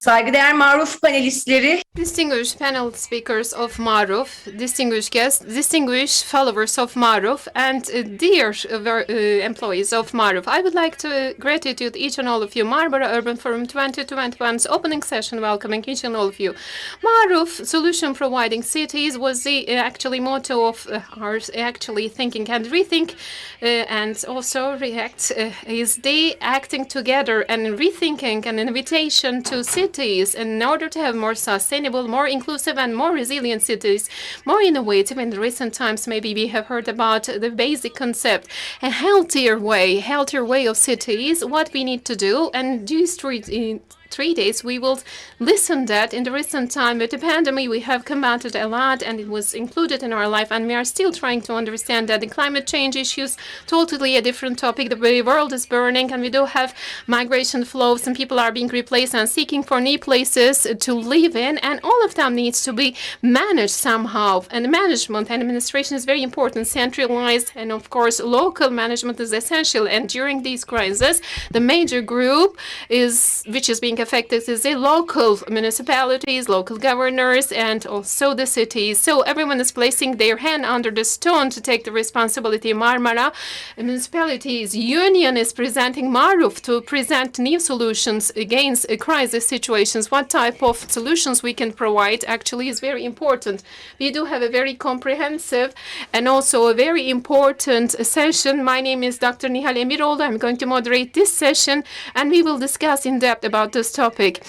Saygıdeğer Maruf panelistleri, Distinguished panel speakers of MARUF, distinguished guests, distinguished followers of MARUF, and dear employees of MARUF, I would like to gratitude each and all of you. Marmara Urban Forum 2021's opening session welcoming each and all of you. MARUF, Solution Providing Cities, was the actually motto of our actually thinking and rethink, and also react is the acting together and rethinking an invitation to cities in order to have more sustainable, more inclusive and more resilient cities, more innovative. In the recent times, maybe we have heard about the basic concept, a healthier way of cities, what we need to do, and these 3 days we will listen that in the recent time with the pandemic we have combated a lot and it was included in our life, and we are still trying to understand that the climate change issues, totally a different topic. The world is burning and we do have migration flows and people are being replaced and seeking for new places to live in, and all of them needs to be managed somehow, and management and administration is very important, centralized, and of course local management is essential. And during these crises the major group which is being affected is the local municipalities, local governors, and also the cities. So everyone is placing their hand under the stone to take the responsibility. Marmara Municipalities Union is presenting MARUF to present new solutions against crisis situations. What type of solutions we can provide actually is very important. We do have a very comprehensive and also a very important session. My name is Dr. Nihal Eminoğlu. I'm going to moderate this session and we will discuss in depth about this topic.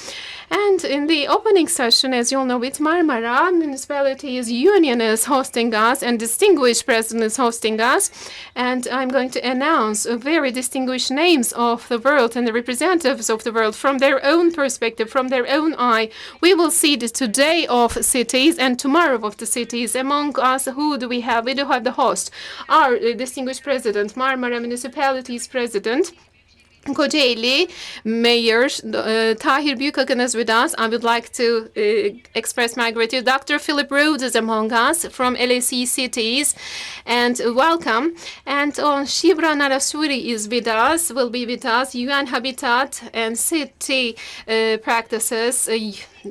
And in the opening session, as you all know, it's Marmara Municipalities Union is hosting us and distinguished president is hosting us. And I'm going to announce very distinguished names of the world and the representatives of the world from their own perspective, from their own eye. We will see the today of cities and tomorrow of the cities. Among us, who do we have? We do have the host, our distinguished president, Marmara Municipalities President, Kocaeli Mayor Tahir Büyükakın is with us. I would like to express my gratitude. Dr. Philipp is among us from LAC Cities, and welcome. And Shipra Suri is with us, will be with us, UN Habitat and City Practices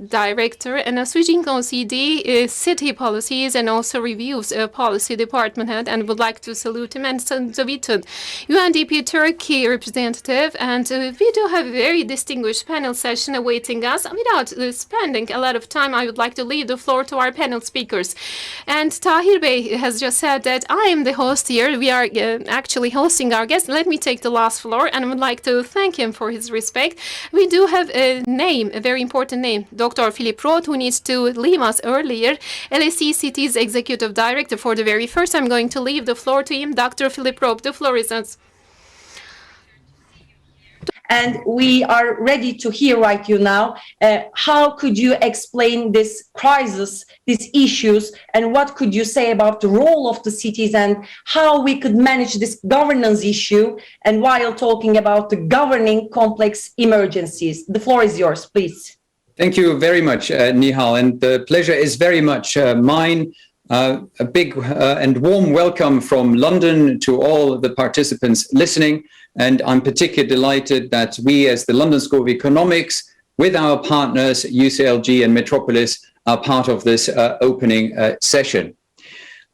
Director, and Soo-Jin OECD City Policies and also Reviews Policy Department Head, and would like to salute him. And Vinton, UNDP Turkey representative, and we do have a very distinguished panel session awaiting us. Without spending a lot of time, I would like to leave the floor to our panel speakers. And Tahir Bey has just said that I am the host here. We are actually hosting our guest. Let me take the last floor, and I would like to thank him for his respect. We do have a name, a very important name, Dr. Philipp, who needs to leave us earlier, LAC Cities Executive Director. For the very first, I'm going to leave the floor to him. Dr. Philipp, the floor is yours. and we are ready to hear right you now. How could you explain this crisis, these issues, and what could you say about the role of the cities and how we could manage this governance issue, and while talking about the governing complex emergencies? The floor is yours, please. Thank you very much, Nihal, and the pleasure is very much mine. A big and warm welcome from London to all the participants listening. And I'm particularly delighted that we, as the London School of Economics, with our partners, UCLG and Metropolis, are part of this opening session.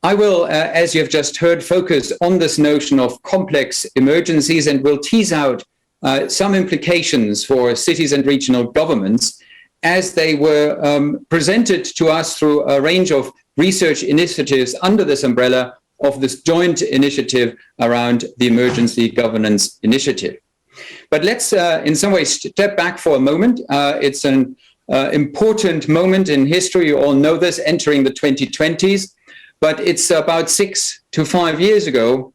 I will, as you have just heard, focus on this notion of complex emergencies, and will tease out some implications for cities and regional governments as they were presented to us through a range of research initiatives under this umbrella of this joint initiative around the Emergency Governance Initiative. But let's in some ways step back for a moment. It's an important moment in history. You all know this, entering the 2020s. But it's about 6 to 5 years ago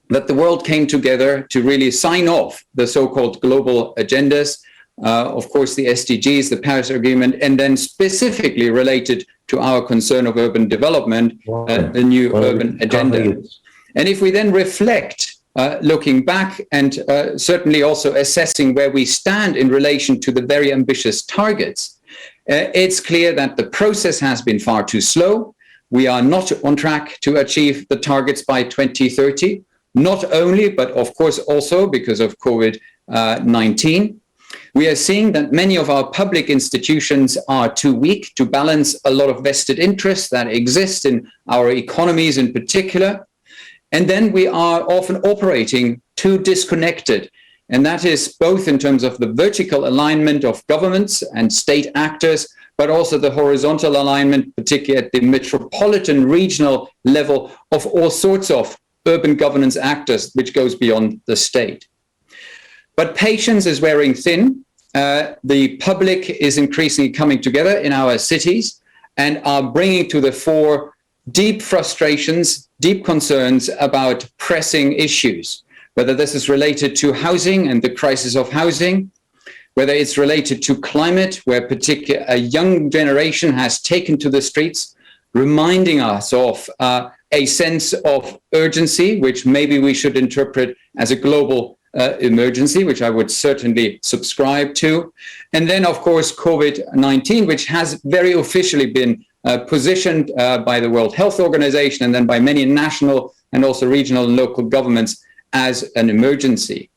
that the world came together to really sign off the so-called global agendas. Of course, the SDGs, the Paris Agreement, and then specifically related to our concern of urban development, the new urban agenda. And if we then reflect, looking back and certainly also assessing where we stand in relation to the very ambitious targets, it's clear that the process has been far too slow. We are not on track to achieve the targets by 2030, not only, but of course also because of COVID-19. We are seeing that many of our public institutions are too weak to balance a lot of vested interests that exist in our economies in particular. And then we are often operating too disconnected. And that is both in terms of the vertical alignment of governments and state actors, but also the horizontal alignment, particularly at the metropolitan regional level of all sorts of urban governance actors, which goes beyond the state. But patience is wearing thin. The public is increasingly coming together in our cities and are bringing to the fore deep frustrations, deep concerns about pressing issues, whether this is related to housing and the crisis of housing, whether it's related to climate, where particularly a young generation has taken to the streets, reminding us of a sense of urgency, which maybe we should interpret as a global emergency, which I would certainly subscribe to. And then, of course, COVID-19, which has very officially been positioned by the World Health Organization and then by many national and also regional and local governments as an emergency.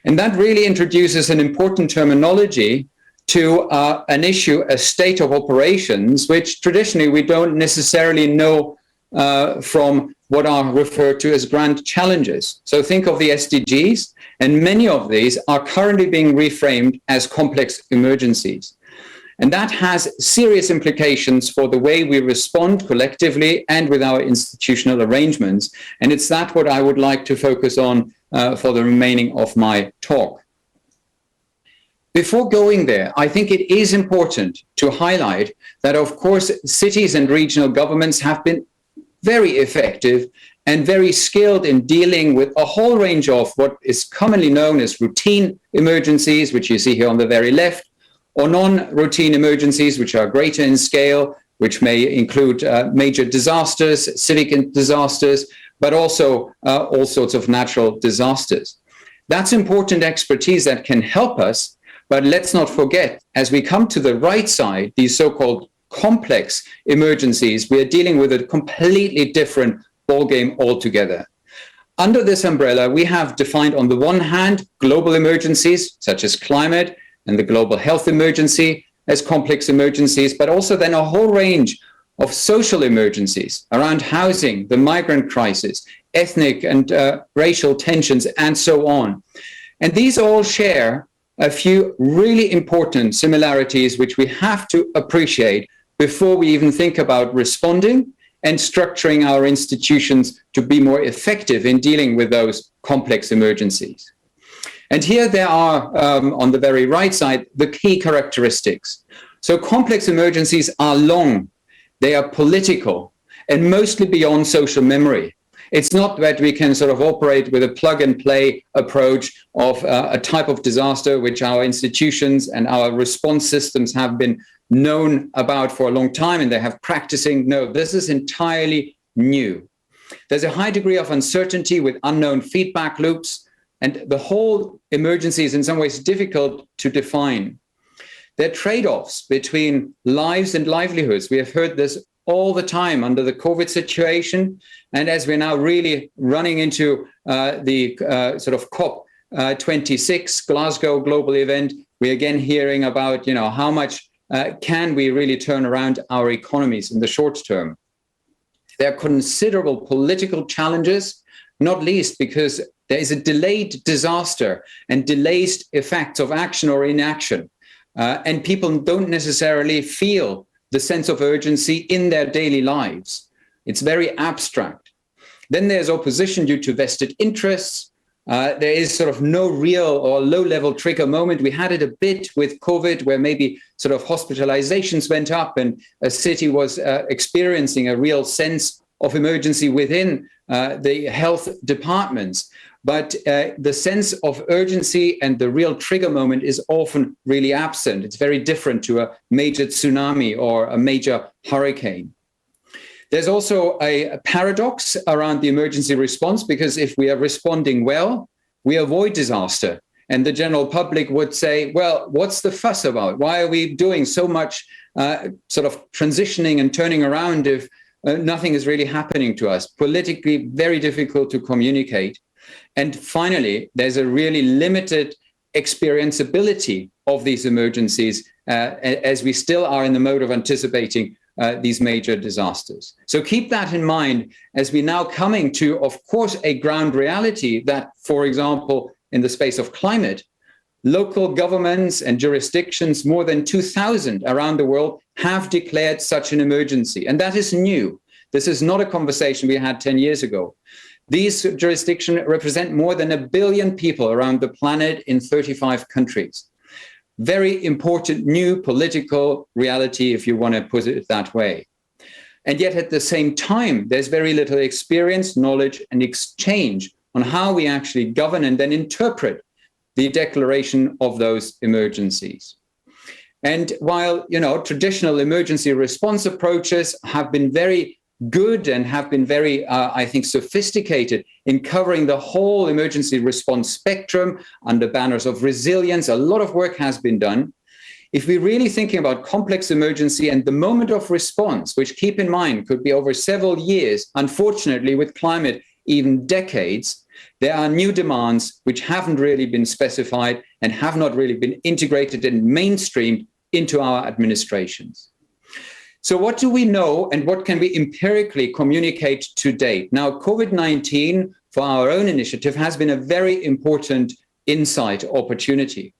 And that really introduces an important terminology to an issue, a state of operations, which traditionally we don't necessarily know from what are referred to as grand challenges. So think of the SDGs, and many of these are currently being reframed as complex emergencies. And that has serious implications for the way we respond collectively and with our institutional arrangements. And it's that what I would like to focus on for the remaining of my talk. Before going there, I think it is important to highlight that, of course, cities and regional governments have been very effective and very skilled in dealing with a whole range of what is commonly known as routine emergencies, which you see here on the very left, or non-routine emergencies, which are greater in scale, which may include major disasters, civic disasters, but also all sorts of natural disasters. That's important expertise that can help us, but let's not forget, as we come to the right side, these so-called complex emergencies, we are dealing with a completely different ballgame altogether. Under this umbrella, we have defined on the one hand, global emergencies, such as climate, and the global health emergency as complex emergencies, but also then a whole range of social emergencies around housing, the migrant crisis, ethnic and racial tensions, and so on. And these all share a few really important similarities which we have to appreciate before we even think about responding and structuring our institutions to be more effective in dealing with those complex emergencies. And here there are, on the very right side, the key characteristics. So complex emergencies are long, they are political, and mostly beyond social memory. It's not that we can sort of operate with a plug-and-play approach of a type of disaster which our institutions and our response systems have been known about for a long time and they have practicing. No, this is entirely new. There's a high degree of uncertainty with unknown feedback loops, and the whole emergency is in some ways difficult to define. There are trade-offs between lives and livelihoods. We have heard this all the time under the COVID situation. And as we're now really running into the sort of COP26 Glasgow global event, we're again hearing about, how much can we really turn around our economies in the short term. There are considerable political challenges, not least because there is a delayed disaster and delayed effects of action or inaction. And people don't necessarily feel the sense of urgency in their daily lives. It's very abstract. Then there's opposition due to vested interests. There is sort of no real or low-level trigger moment. We had it a bit with COVID, where maybe sort of hospitalizations went up and a city was experiencing a real sense of emergency within the health departments. But the sense of urgency and the real trigger moment is often really absent. It's very different to a major tsunami or a major hurricane. There's also a paradox around the emergency response, because if we are responding well, we avoid disaster. And the general public would say, well, what's the fuss about? Why are we doing so much sort of transitioning and turning around if nothing is really happening to us? Politically, very difficult to communicate. And finally, there's a really limited experienceability of these emergencies as we still are in the mode of anticipating these major disasters. So keep that in mind as we now coming to, of course, a ground reality that, for example, in the space of climate, local governments and jurisdictions, more than 2,000 around the world, have declared such an emergency. And that is new. This is not a conversation we had 10 years ago. These jurisdictions represent more than 1 billion people around the planet in 35 countries. Very important new political reality, if you want to put it that way. And yet at the same time, there's very little experience, knowledge, and exchange on how we actually govern and then interpret the declaration of those emergencies. And while, traditional emergency response approaches have been very good and have been very, I think, sophisticated in covering the whole emergency response spectrum under banners of resilience, a lot of work has been done. If we're really thinking about complex emergency and the moment of response, which keep in mind could be over several years, unfortunately with climate, even decades, there are new demands which haven't really been specified and have not really been integrated and mainstreamed into our administrations. So what do we know and what can we empirically communicate to date? Now, COVID-19 for our own initiative has been a very important insight opportunity.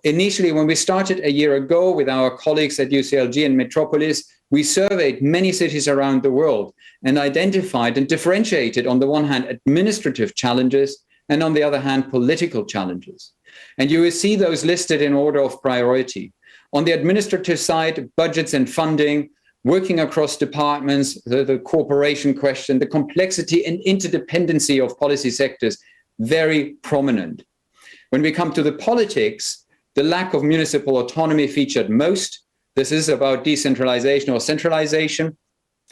Initially, when we started a year ago with our colleagues at UCLG and Metropolis, we surveyed many cities around the world and identified and differentiated, on the one hand, administrative challenges, and on the other hand, political challenges. And you will see those listed in order of priority. On the administrative side, budgets and funding, working across departments, the cooperation question, the complexity and interdependency of policy sectors, very prominent. When we come to the politics, the lack of municipal autonomy featured most. This is about decentralization or centralization.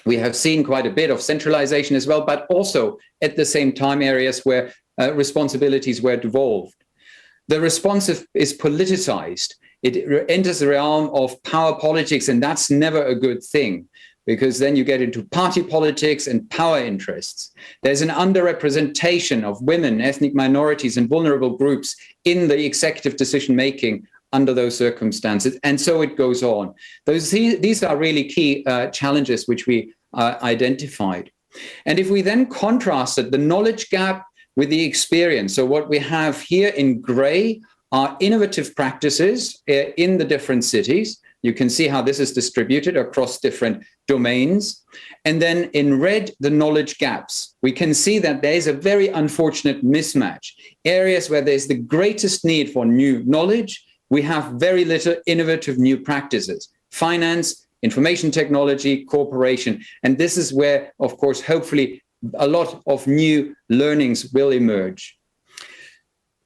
We have seen quite a bit of centralization as well, but also at the same time areas where responsibilities were devolved. The response is politicized. It enters the realm of power politics, and that's never a good thing, because then you get into party politics and power interests. There's an underrepresentation of women, ethnic minorities, and vulnerable groups in the executive decision-making under those circumstances, and so it goes on. These are really key challenges which we identified. And if we then contrasted the knowledge gap with the experience, so what we have here in gray are innovative practices in the different cities. You can see how this is distributed across different domains. And then in red, the knowledge gaps. We can see that there is a very unfortunate mismatch. Areas where there's the greatest need for new knowledge, we have very little innovative new practices. Finance, information technology, cooperation. And this is where, of course, hopefully a lot of new learnings will emerge.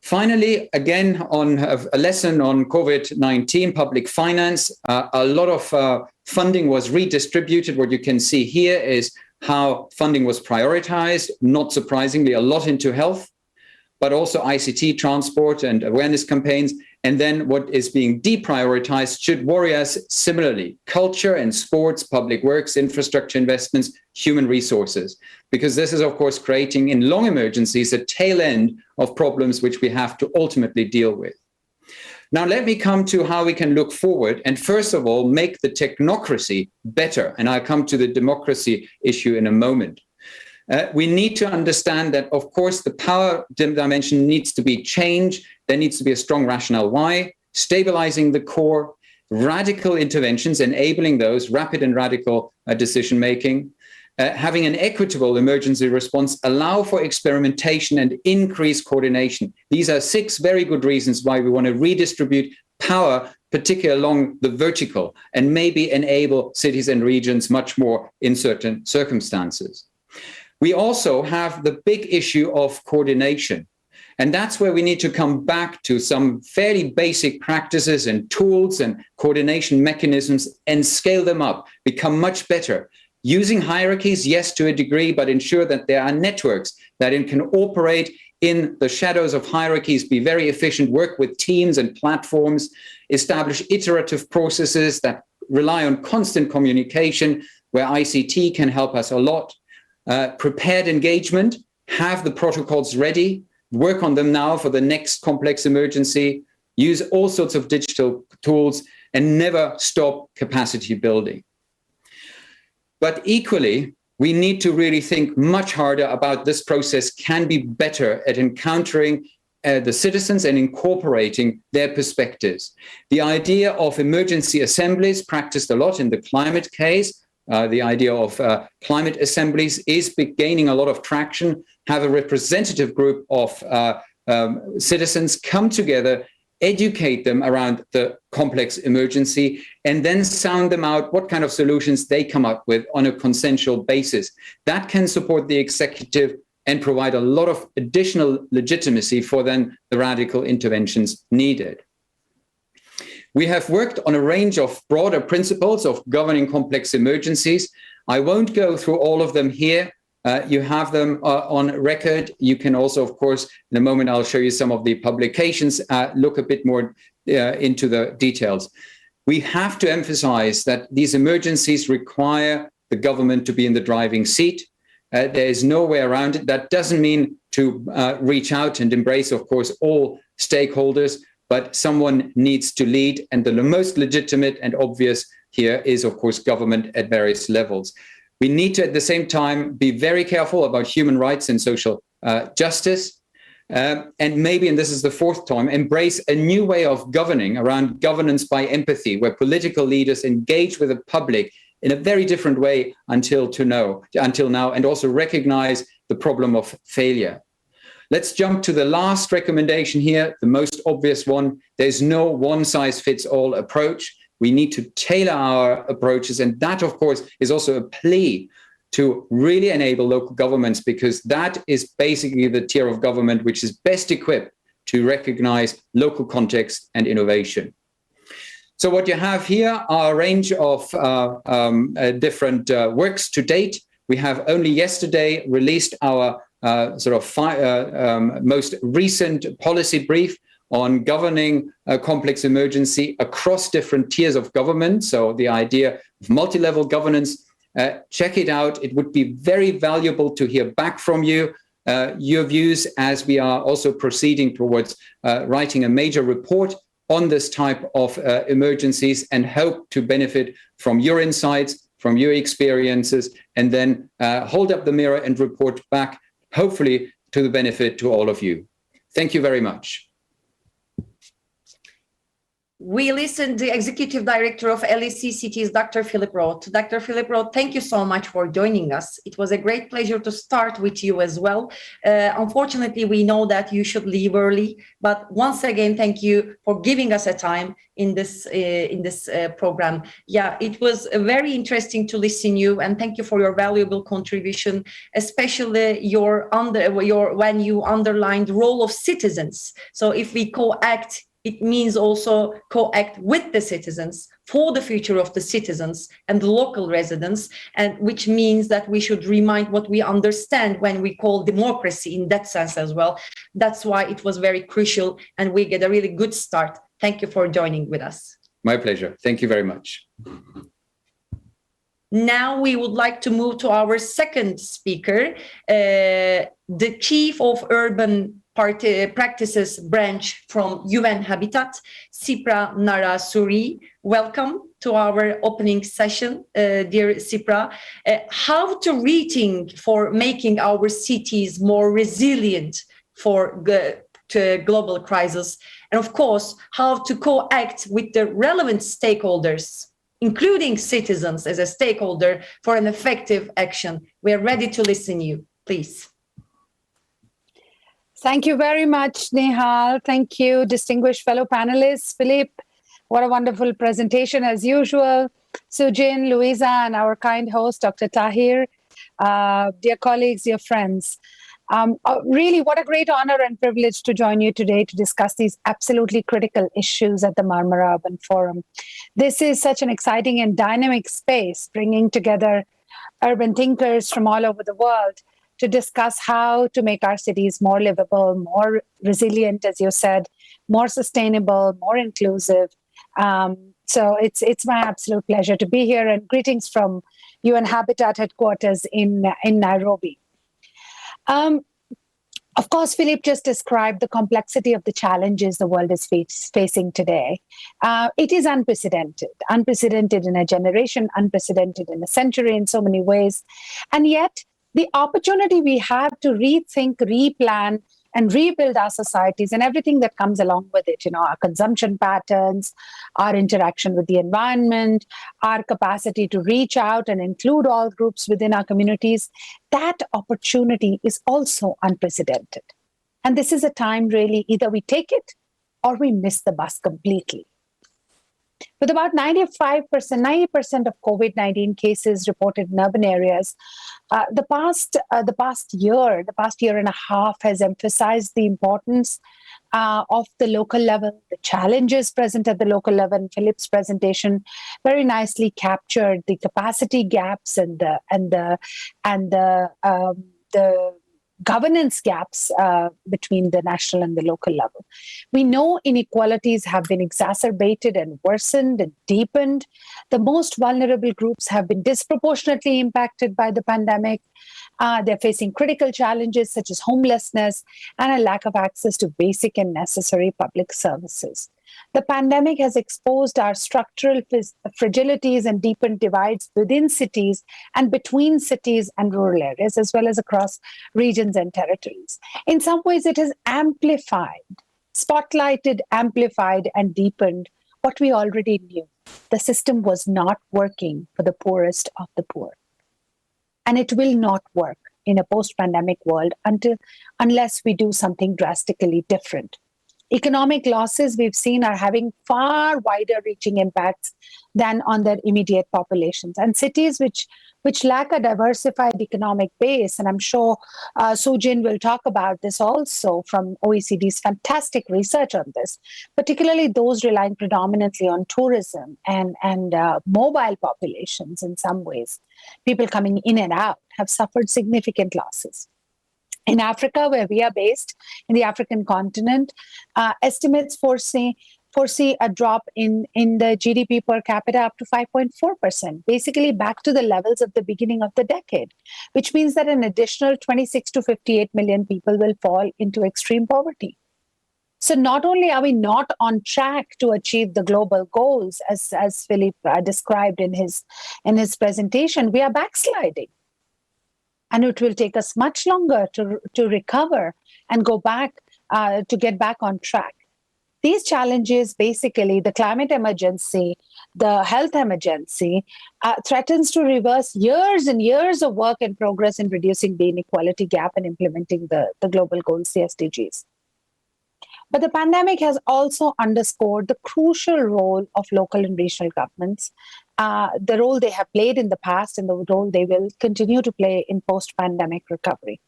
Finally, again, on a lesson on COVID-19 public finance, a lot of funding was redistributed. What you can see here is how funding was prioritized, not surprisingly, a lot into health, but also ICT, transport, and awareness campaigns. And then what is being deprioritized should worry us similarly: culture and sports, public works, infrastructure investments, human resources, because this is, of course, creating in long emergencies a tail end of problems which we have to ultimately deal with. Now, let me come to how we can look forward and, first of all, make the technocracy better. And I'll come to the democracy issue in a moment. We need to understand that, of course, the power dimension needs to be changed. There needs to be a strong rationale why, stabilizing the core, radical interventions, enabling those rapid and radical decision-making, having an equitable emergency response, allow for experimentation and increased coordination. These are 6 very good reasons why we want to redistribute power, particularly along the vertical, and maybe enable cities and regions much more in certain circumstances. We also have the big issue of coordination. And that's where we need to come back to some fairly basic practices and tools and coordination mechanisms and scale them up, become much better. Using hierarchies, yes, to a degree, but ensure that there are networks that can operate in the shadows of hierarchies, be very efficient, work with teams and platforms, establish iterative processes that rely on constant communication, where ICT can help us a lot. Prepared engagement, have the protocols ready, work on them now for the next complex emergency, use all sorts of digital tools, and never stop capacity building. But equally, we need to really think much harder about this process can be better at encountering the citizens and incorporating their perspectives. The idea of emergency assemblies, practiced a lot in the climate case, the idea of climate assemblies is gaining a lot of traction, have a representative group of citizens come together, educate them around the complex emergency, and then sound them out what kind of solutions they come up with on a consensual basis. That can support the executive and provide a lot of additional legitimacy for then the radical interventions needed. We have worked on a range of broader principles of governing complex emergencies. I won't go through all of them here. You have them on record. You can also, of course, in a moment, I'll show you some of the publications, look a bit more into the details. We have to emphasize that these emergencies require the government to be in the driving seat. There is no way around it. That doesn't mean to reach out and embrace, of course, all stakeholders, but someone needs to lead. And the most legitimate and obvious here is, of course, government at various levels. We need to, at the same time, be very careful about human rights and social justice. And maybe, and this is the fourth time, embrace a new way of governing around governance by empathy, where political leaders engage with the public in a very different way until now, and also recognize the problem of failure. Let's jump to the last recommendation here, the most obvious one. There's no one-size-fits-all approach. We need to tailor our approaches, and that, of course, is also a plea to really enable local governments, because that is basically the tier of government which is best equipped to recognize local context and innovation. So what you have here are a range of different works to date. We have only yesterday released our most recent policy brief on governing a complex emergency across different tiers of government. So the idea of multi-level governance, check it out. It would be very valuable to hear back from you, your views, as we are also proceeding towards writing a major report on this type of emergencies, and hope to benefit from your insights, from your experiences, and then hold up the mirror and report back, hopefully to the benefit to all of you. Thank you very much. We listened to the Executive Director of LEC Cities, Dr. Philipp Roth. Dr. Philipp Roth, thank you so much for joining us. It was a great pleasure to start with you as well. Unfortunately, we know that you should leave early, but once again, thank you for giving us a time in this program. Yeah, it was very interesting to listen to you, and thank you for your valuable contribution, especially when you underlined the role of citizens. So if we co-act, it means also co-act with the citizens for the future of the citizens and the local residents, and which means that we should remind what we understand when we call democracy in that sense as well. That's why it was very crucial, and we get a really good start. Thank you for joining with us. My pleasure. Thank you very much. Now we would like to move to our second speaker, the Chief of Urban Practices branch from UN Habitat, Shipra Nara Suri. Welcome to our opening session, dear Shipra. How to rethink for making our cities more resilient for global crisis, and of course, how to co-act with the relevant stakeholders, including citizens as a stakeholder, for an effective action. We are ready to listen to you, please. Thank you very much, Nihal. Thank you, distinguished fellow panelists. Philipp, what a wonderful presentation as usual. Soo-Jin, Louisa, and our kind host, Dr. Tahir. Dear colleagues, dear friends. Really, what a great honor and privilege to join you today to discuss these absolutely critical issues at the Marmara Urban Forum. This is such an exciting and dynamic space, bringing together urban thinkers from all over the world to discuss how to make our cities more livable, more resilient, as you said, more sustainable, more inclusive. So it's my absolute pleasure to be here, and greetings from UN Habitat headquarters in Nairobi. Of course, Philipp just described the complexity of the challenges the world is facing today. It is unprecedented in a generation, unprecedented in a century in so many ways. And yet, the opportunity we have to rethink, replan, and rebuild our societies and everything that comes along with it, our consumption patterns, our interaction with the environment, our capacity to reach out and include all groups within our communities, that opportunity is also unprecedented. And this is a time really, either we take it or we miss the bus completely. With about 90% of COVID-19 cases reported in urban areas, the past year and a half has emphasized the importance of the local level, the challenges present at the local level. Philipp's presentation very nicely captured the capacity gaps and the governance gaps between the national and the local level. We know inequalities have been exacerbated and worsened and deepened. The most vulnerable groups have been disproportionately impacted by the pandemic. They're facing critical challenges such as homelessness and a lack of access to basic and necessary public services. The pandemic has exposed our structural fragilities and deepened divides within cities and between cities and rural areas, as well as across regions and territories. In some ways, it has spotlighted, amplified, and deepened what we already knew. The system was not working for the poorest of the poor. And it will not work in a post-pandemic world unless we do something drastically different. Economic losses we've seen are having far wider reaching impacts than on their immediate populations. And cities which lack a diversified economic base, and I'm sure Soo-Jin will talk about this also from OECD's fantastic research on this, particularly those relying predominantly on tourism and mobile populations in some ways, people coming in and out, have suffered significant losses. In Africa, where we are based, in the African continent, estimates foresee a drop in the GDP per capita up to 5.4%, basically back to the levels of the beginning of the decade, which means that an additional 26 to 58 million people will fall into extreme poverty. So not only are we not on track to achieve the global goals, as Philipp described in his presentation, we are backsliding. And it will take us much longer to recover and go back, to get back on track. These challenges, basically the climate emergency, the health emergency, threatens to reverse years and years of work and progress in reducing the inequality gap and implementing the global goals, the SDGs. But the pandemic has also underscored the crucial role of local and regional governments, the role they have played in the past and the role they will continue to play in post-pandemic recovery.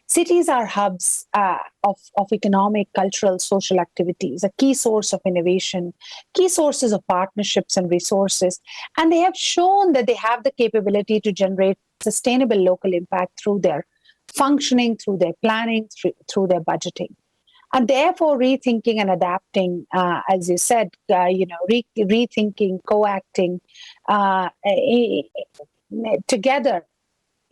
Cities are hubs of economic, cultural, social activities, a key source of innovation, key sources of partnerships and resources, and they have shown that they have the capability to generate sustainable local impact through their functioning, through their planning, through their budgeting. And therefore, rethinking and adapting, as you said, rethinking, co-acting together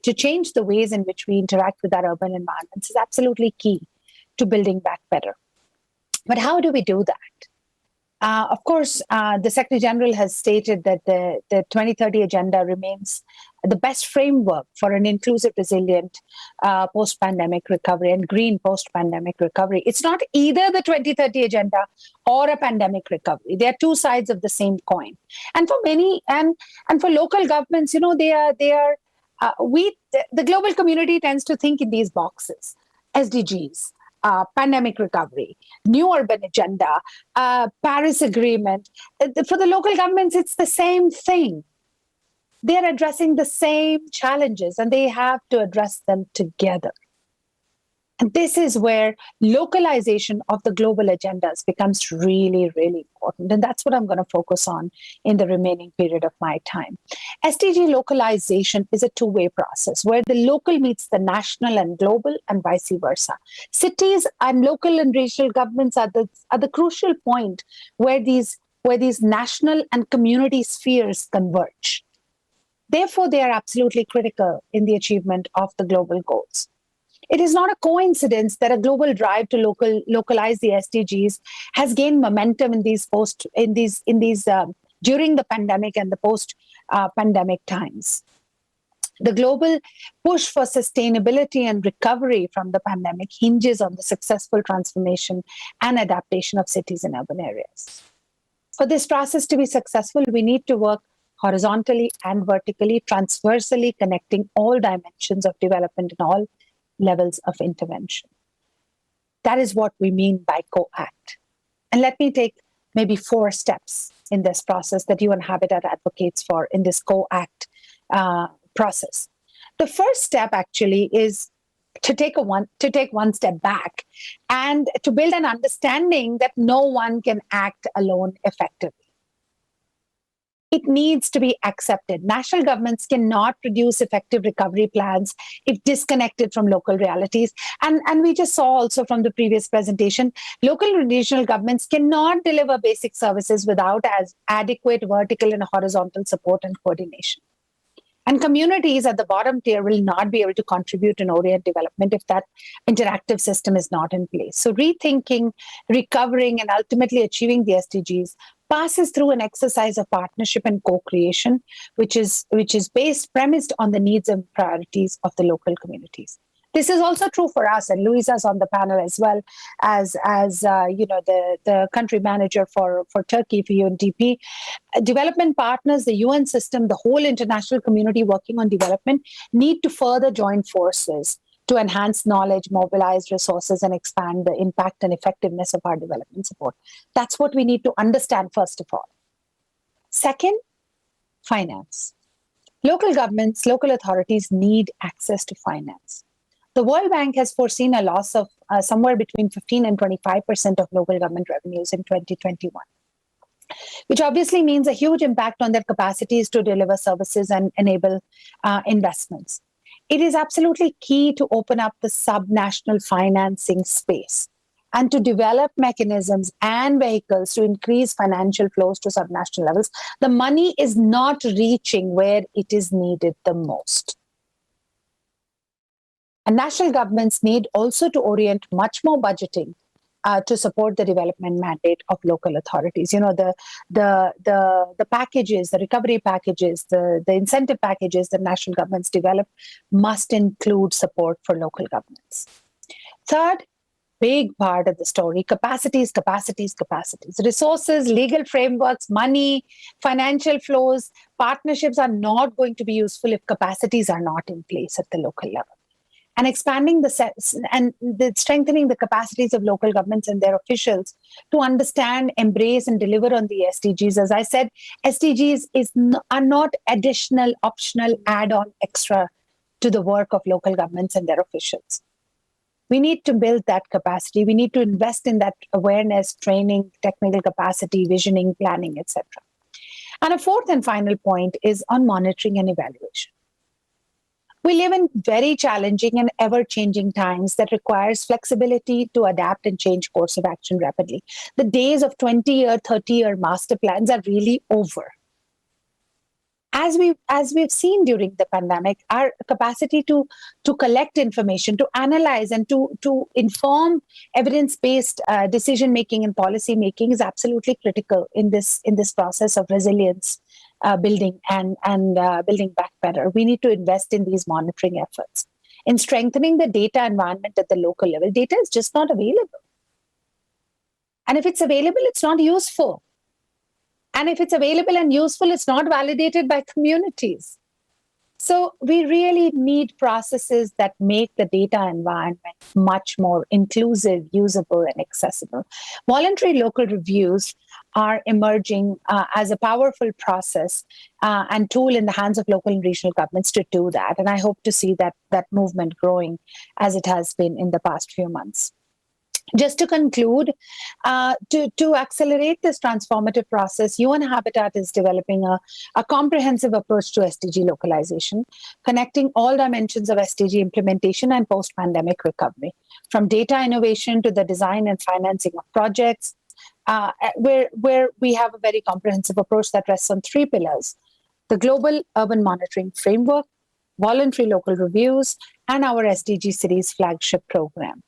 to change the ways in which we interact with our urban environments is absolutely key to building back better. But how do we do that? Of course, the Secretary General has stated that the 2030 Agenda remains the best framework for an inclusive, resilient post-pandemic recovery and green post-pandemic recovery. It's not either the 2030 Agenda or a pandemic recovery. They are two sides of the same coin. And for many, and for local governments, the global community tends to think in these boxes: SDGs, pandemic recovery, new urban agenda, Paris Agreement. For the local governments, it's the same thing. They're addressing the same challenges and they have to address them together. And this is where localization of the global agendas becomes really, really important. And that's what I'm going to focus on in the remaining period of my time. SDG localization is a two-way process where the local meets the national and global and vice versa. Cities and local and regional governments are the crucial point where these national and community spheres converge. Therefore, they are absolutely critical in the achievement of the global goals. It is not a coincidence that a global drive to localize the SDGs has gained momentum in these during the pandemic and the post-pandemic times. The global push for sustainability and recovery from the pandemic hinges on the successful transformation and adaptation of cities and urban areas. For this process to be successful, we need to work horizontally and vertically, transversally connecting all dimensions of development and all levels of intervention. That is what we mean by co-act. And let me take maybe 4 steps in this process that UN Habitat advocates for in this co-act process. The first step actually is to take one step back and to build an understanding that no one can act alone effectively. It needs to be accepted. National governments cannot produce effective recovery plans if disconnected from local realities. And we just saw also from the previous presentation, local and regional governments cannot deliver basic services without adequate vertical and horizontal support and coordination. And communities at the bottom tier will not be able to contribute and orient development if that interactive system is not in place. So rethinking, recovering, and ultimately achieving the SDGs passes through an exercise of partnership and co-creation, which is premised on the needs and priorities of the local communities. This is also true for us, and Louisa's on the panel as well as the country manager for Turkey for UNDP. Development partners, the UN system, the whole international community working on development need to further join forces to enhance knowledge, mobilize resources, and expand the impact and effectiveness of our development support. That's what we need to understand first of all. Second, finance. Local governments, local authorities need access to finance. The World Bank has foreseen a loss of somewhere between 15 and 25% of local government revenues in 2021, which obviously means a huge impact on their capacities to deliver services and enable investments. It is absolutely key to open up the subnational financing space and to develop mechanisms and vehicles to increase financial flows to subnational levels. The money is not reaching where it is needed the most. And national governments need also to orient much more budgeting to support the development mandate of local authorities. You know, the packages, the recovery packages, the incentive packages that national governments develop must include support for local governments. Third, big part of the story, capacities. Resources, legal frameworks, money, financial flows, partnerships are not going to be useful if capacities are not in place at the local level. And expanding strengthening the capacities of local governments and their officials to understand, embrace, and deliver on the SDGs. As I said, SDGs are not additional, optional, add-on, extra to the work of local governments and their officials. We need to build that capacity. We need to invest in that awareness, training, technical capacity, visioning, planning, etc. And a fourth and final point is on monitoring and evaluation. We live in very challenging and ever-changing times that requires flexibility to adapt and change course of action rapidly. The days of 20-year, 30-year master plans are really over. As we've seen during the pandemic, our capacity to collect information, to analyze, and to inform evidence-based decision-making and policy-making is absolutely critical in this process of resilience building and building back better. We need to invest in these monitoring efforts. In strengthening the data environment at the local level, data is just not available. And if it's available, it's not useful. And if it's available and useful, it's not validated by communities. So we really need processes that make the data environment much more inclusive, usable, and accessible. Voluntary local reviews are emerging as a powerful process and tool in the hands of local and regional governments to do that. And I hope to see that movement growing as it has been in the past few months. Just to conclude, to accelerate this transformative process, UN Habitat is developing a comprehensive approach to SDG localization, connecting all dimensions of SDG implementation and post-pandemic recovery, from data innovation to the design and financing of projects, where we have a very comprehensive approach that rests on 3 pillars: the global urban monitoring framework, voluntary local reviews, and our SDG Cities flagship program.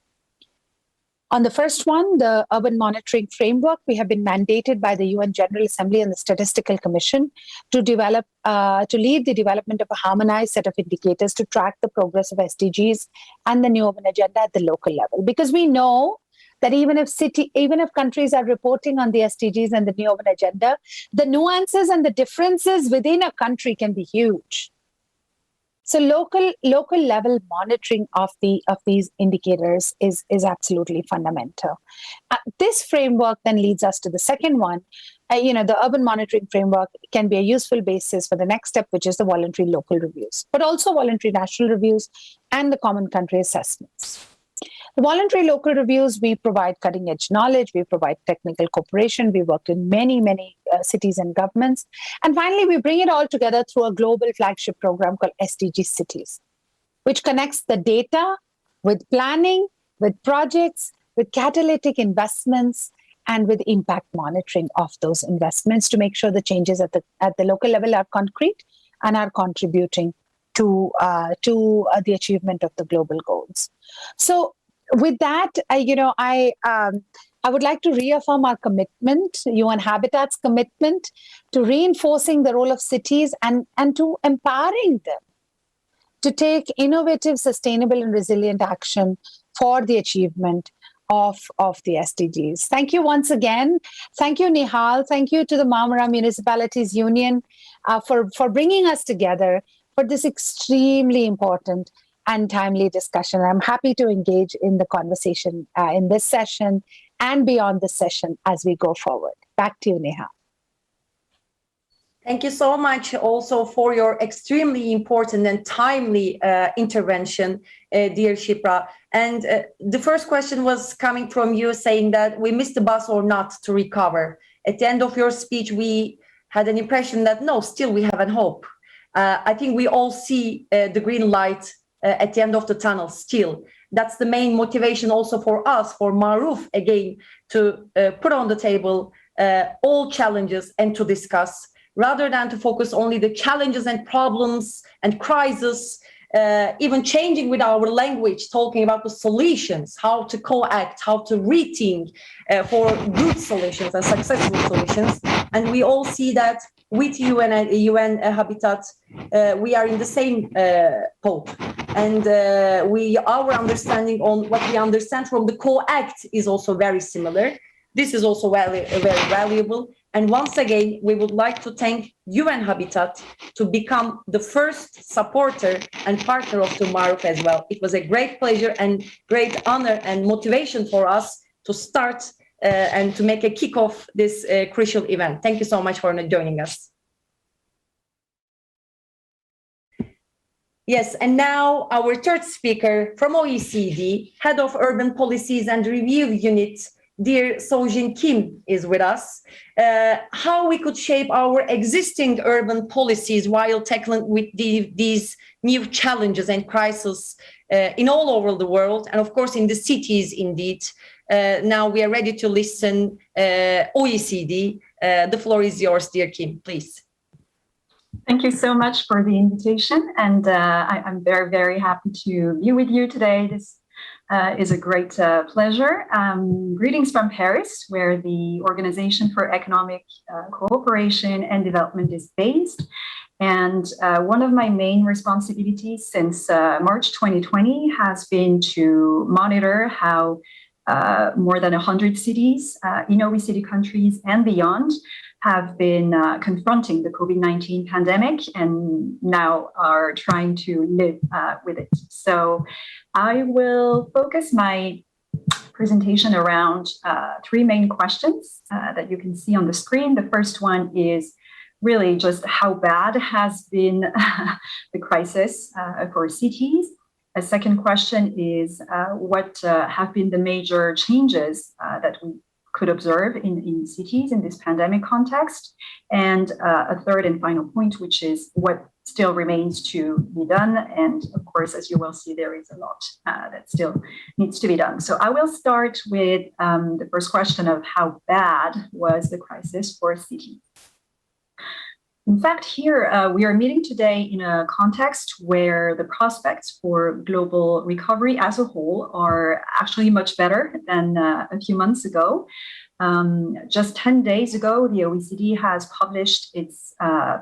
On the first one, the urban monitoring framework, we have been mandated by the UN General Assembly and the Statistical Commission to lead the development of a harmonized set of indicators to track the progress of SDGs and the new urban agenda at the local level. Because we know that even if countries are reporting on the SDGs and the new urban agenda, the nuances and the differences within a country can be huge. So local level monitoring of these indicators is absolutely fundamental. This framework then leads us to the second one. The urban monitoring framework can be a useful basis for the next step, which is the voluntary local reviews, but also voluntary national reviews and the common country assessments. The voluntary local reviews, we provide cutting edge knowledge, we provide technical cooperation, we work in many cities and governments. And finally, we bring it all together through a global flagship program called SDG Cities, which connects the data with planning, with projects, with catalytic investments, and with impact monitoring of those investments to make sure the changes at the local level are concrete and are contributing to the achievement of the global goals. So with that, I would like to reaffirm our commitment, UN Habitat's commitment to reinforcing the role of cities and to empowering them to take innovative, sustainable, and resilient action for the achievement of the SDGs. Thank you once again. Thank you, Nihal. Thank you to the Marmara Municipalities Union for bringing us together for this extremely important and timely discussion. I'm happy to engage in the conversation in this session and beyond this session as we go forward. Back to you, Nihal. Thank you so much also for your extremely important and timely intervention, dear Shipra. And the first question was coming from you saying that we missed the bus or not to recover. At the end of your speech, we had an impression that no, still we have a hope. I think we all see the green light at the end of the tunnel still. That's the main motivation also for us, for MARUF, again, to put on the table all challenges and to discuss, rather than to focus only the challenges and problems and crises, even changing with our language, talking about the solutions, how to co-act, how to rethink for good solutions and successful solutions. And we all see that with UN Habitat, we are in the same boat. And our understanding on what we understand from the co-act is also very similar. This is also very valuable. And once again, we would like to thank UN Habitat to become the first supporter and partner of the MARUF as well. It was a great pleasure and great honor and motivation for us to start and to make a kickoff this crucial event. Thank you so much for joining us. Yes, and now our third speaker from OECD, Head of Urban Policies and Review Unit, dear Soo-Jin Kim, is with us. How we could shape our existing urban policies while tackling with these new challenges and crises in all over the world, and of course in the cities indeed. Now we are ready to listen OECD. The floor is yours, dear Kim, please. Thank you so much for the invitation, and I'm very, very happy to be with you today. This is a great pleasure. Greetings from Paris, where the Organization for Economic Cooperation and Development is based. And one of my main responsibilities since March 2020 has been to monitor how more than 100 cities in OECD countries and beyond have been confronting the COVID-19 pandemic and now are trying to live with it. So I will focus my presentation around three main questions that you can see on the screen. The first one is really just how bad has been the crisis for cities. A second question is what have been the major changes that we could observe in cities in this pandemic context. And a third and final point, which is what still remains to be done. And of course, as you will see, there is a lot that still needs to be done. So I will start with the first question of how bad was the crisis for cities. In fact, here we are meeting today in a context where the prospects for global recovery as a whole are actually much better than a few months ago. Just 10 days ago, the OECD has published its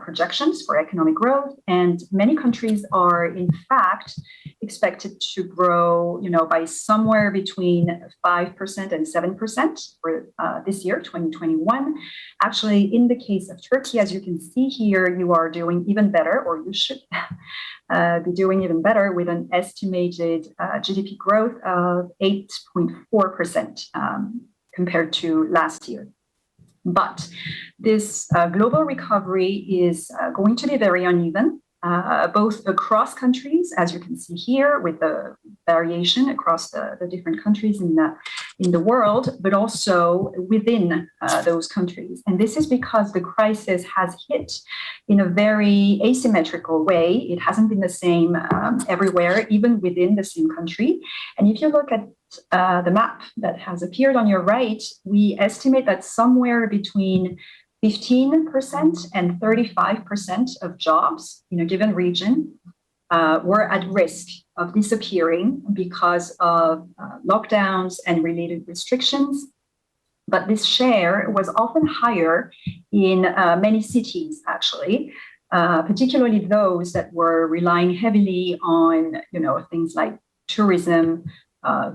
projections for economic growth, and many countries are, in fact, expected to grow, by somewhere between 5% and 7% for this year, 2021. Actually, in the case of Turkey, as you can see here, you are doing even better, or you should be doing even better, with an estimated GDP growth of 8.4%. Compared to last year. But this global recovery is going to be very uneven, both across countries, as you can see here, with the variation across the different countries in the world, but also within those countries. And this is because the crisis has hit in a very asymmetrical way. It hasn't been the same everywhere, even within the same country. And if you look at the map that has appeared on your right, we estimate that somewhere between 15% and 35% of jobs in a given region were at risk of disappearing because of lockdowns and related restrictions. But this share was often higher in many cities, actually, particularly those that were relying heavily on, things like tourism,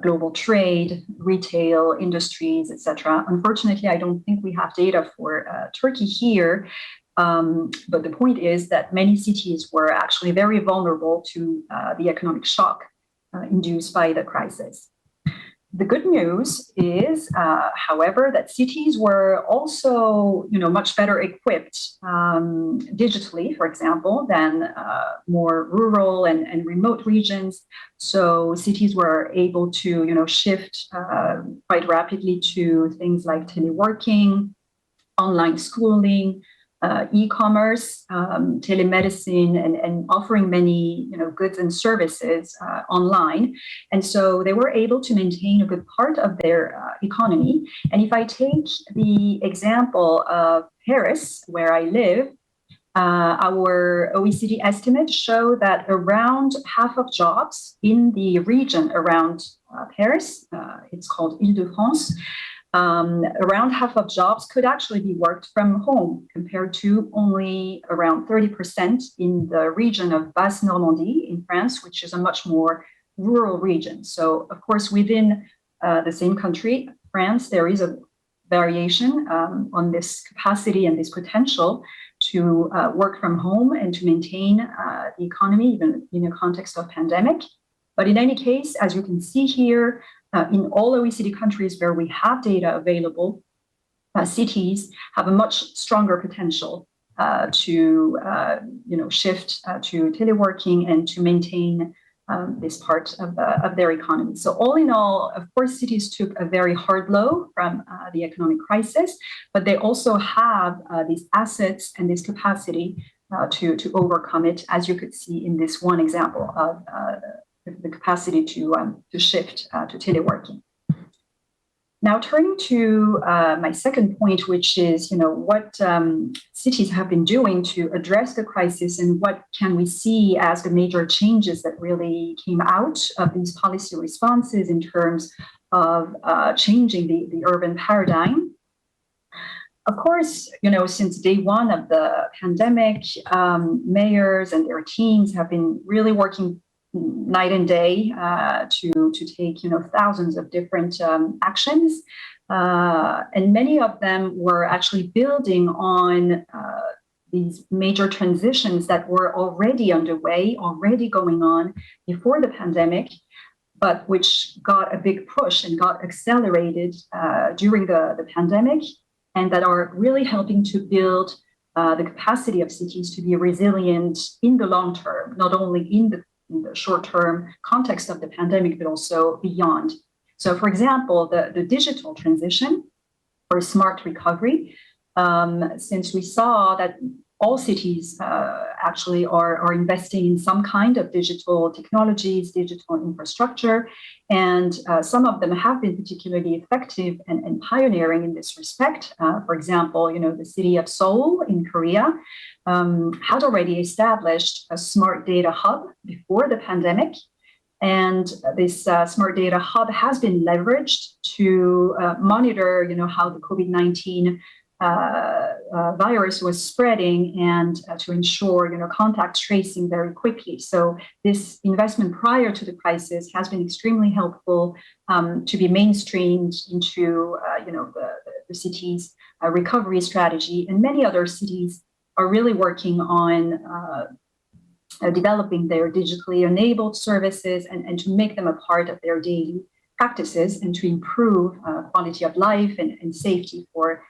global trade, retail, industries, etc. Unfortunately, I don't think we have data for Turkey here, but the point is that many cities were actually very vulnerable to the economic shock induced by the crisis. The good news is, however, that cities were also, much better equipped digitally, for example, than more rural and remote regions. So cities were able to, shift quite rapidly to things like teleworking, online schooling, e-commerce, telemedicine, and offering many goods and services online. And so they were able to maintain a good part of their economy. And if I take the example of Paris, where I live, our OECD estimates show that around half of jobs in the region around Paris, it's called Île-de-France, around half of jobs could actually be worked from home, compared to only around 30% in the region of Basse Normandie in France, which is a much more rural region. So, of course, within the same country, France, there is a variation on this capacity and this potential to work from home and to maintain the economy, even in a context of pandemic. But in any case, as you can see here, in all OECD countries where we have data available, cities have a much stronger potential to shift to teleworking and to maintain this part of their economy. So all in all, of course, cities took a very hard blow from the economic crisis, but they also have these assets and this capacity to overcome it, as you could see in this one example of the capacity to shift to teleworking. Now, turning to my second point, which is, what cities have been doing to address the crisis, and what can we see as the major changes that really came out of these policy responses in terms of changing the urban paradigm. Of course, since day one of the pandemic, mayors and their teams have been really working night and day to take thousands of different actions, and many of them were actually building on these major transitions that were already underway, already going on before the pandemic, but which got a big push and got accelerated during the pandemic, and that are really helping to build the capacity of cities to be resilient in the long term, not only in the short-term context of the pandemic, but also beyond. So, for example, the digital transition or smart recovery, since we saw that all cities actually are investing in some kind of digital technologies, digital infrastructure, and some of them have been particularly effective and pioneering in this respect. For example, the city of Seoul in Korea had already established a smart data hub before the pandemic. And this smart data hub has been leveraged to monitor, how the COVID-19 virus was spreading and to ensure, contact tracing very quickly. So this investment prior to the crisis has been extremely helpful to be mainstreamed into, the city's recovery strategy. And many other cities are really working on developing their digitally enabled services and to make them a part of their daily practices and to improve quality of life and safety for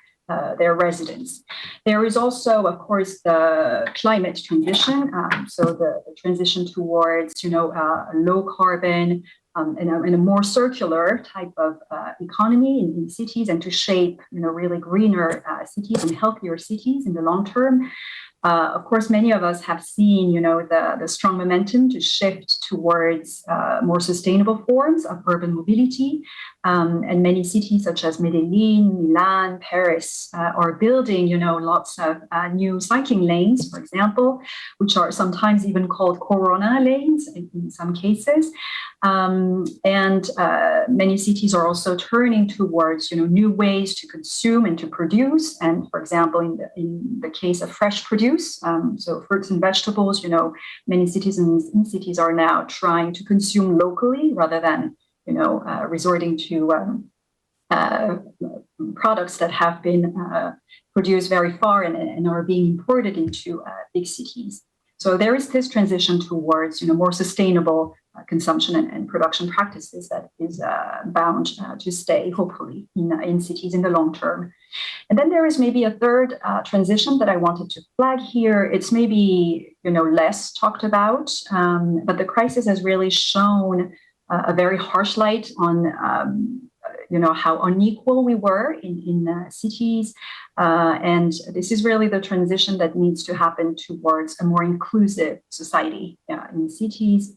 their residents. There is also, of course, the climate transition. So the transition towards, a low carbon and a more circular type of economy in cities, and to shape, really greener cities and healthier cities in the long term. Of course, many of us have seen, the strong momentum to shift towards more sustainable forms of urban mobility. And many cities such as Medellin, Milan, Paris are building, lots of new cycling lanes, for example, which are sometimes even called Corona lanes in some cases. And many cities are also turning towards, new ways to consume and to produce. And for example, in the case of fresh produce, so fruits and vegetables, many citizens in cities are now trying to consume locally rather than, resorting to products that have been produced very far and are being imported into big cities. So there is this transition towards, more sustainable consumption and production practices that is bound to stay, hopefully, in cities in the long term. And then there is maybe a third transition that I wanted to flag here. It's maybe, less talked about, but the crisis has really shown a very harsh light on, how unequal we were in cities. And this is really the transition that needs to happen towards a more inclusive society in cities.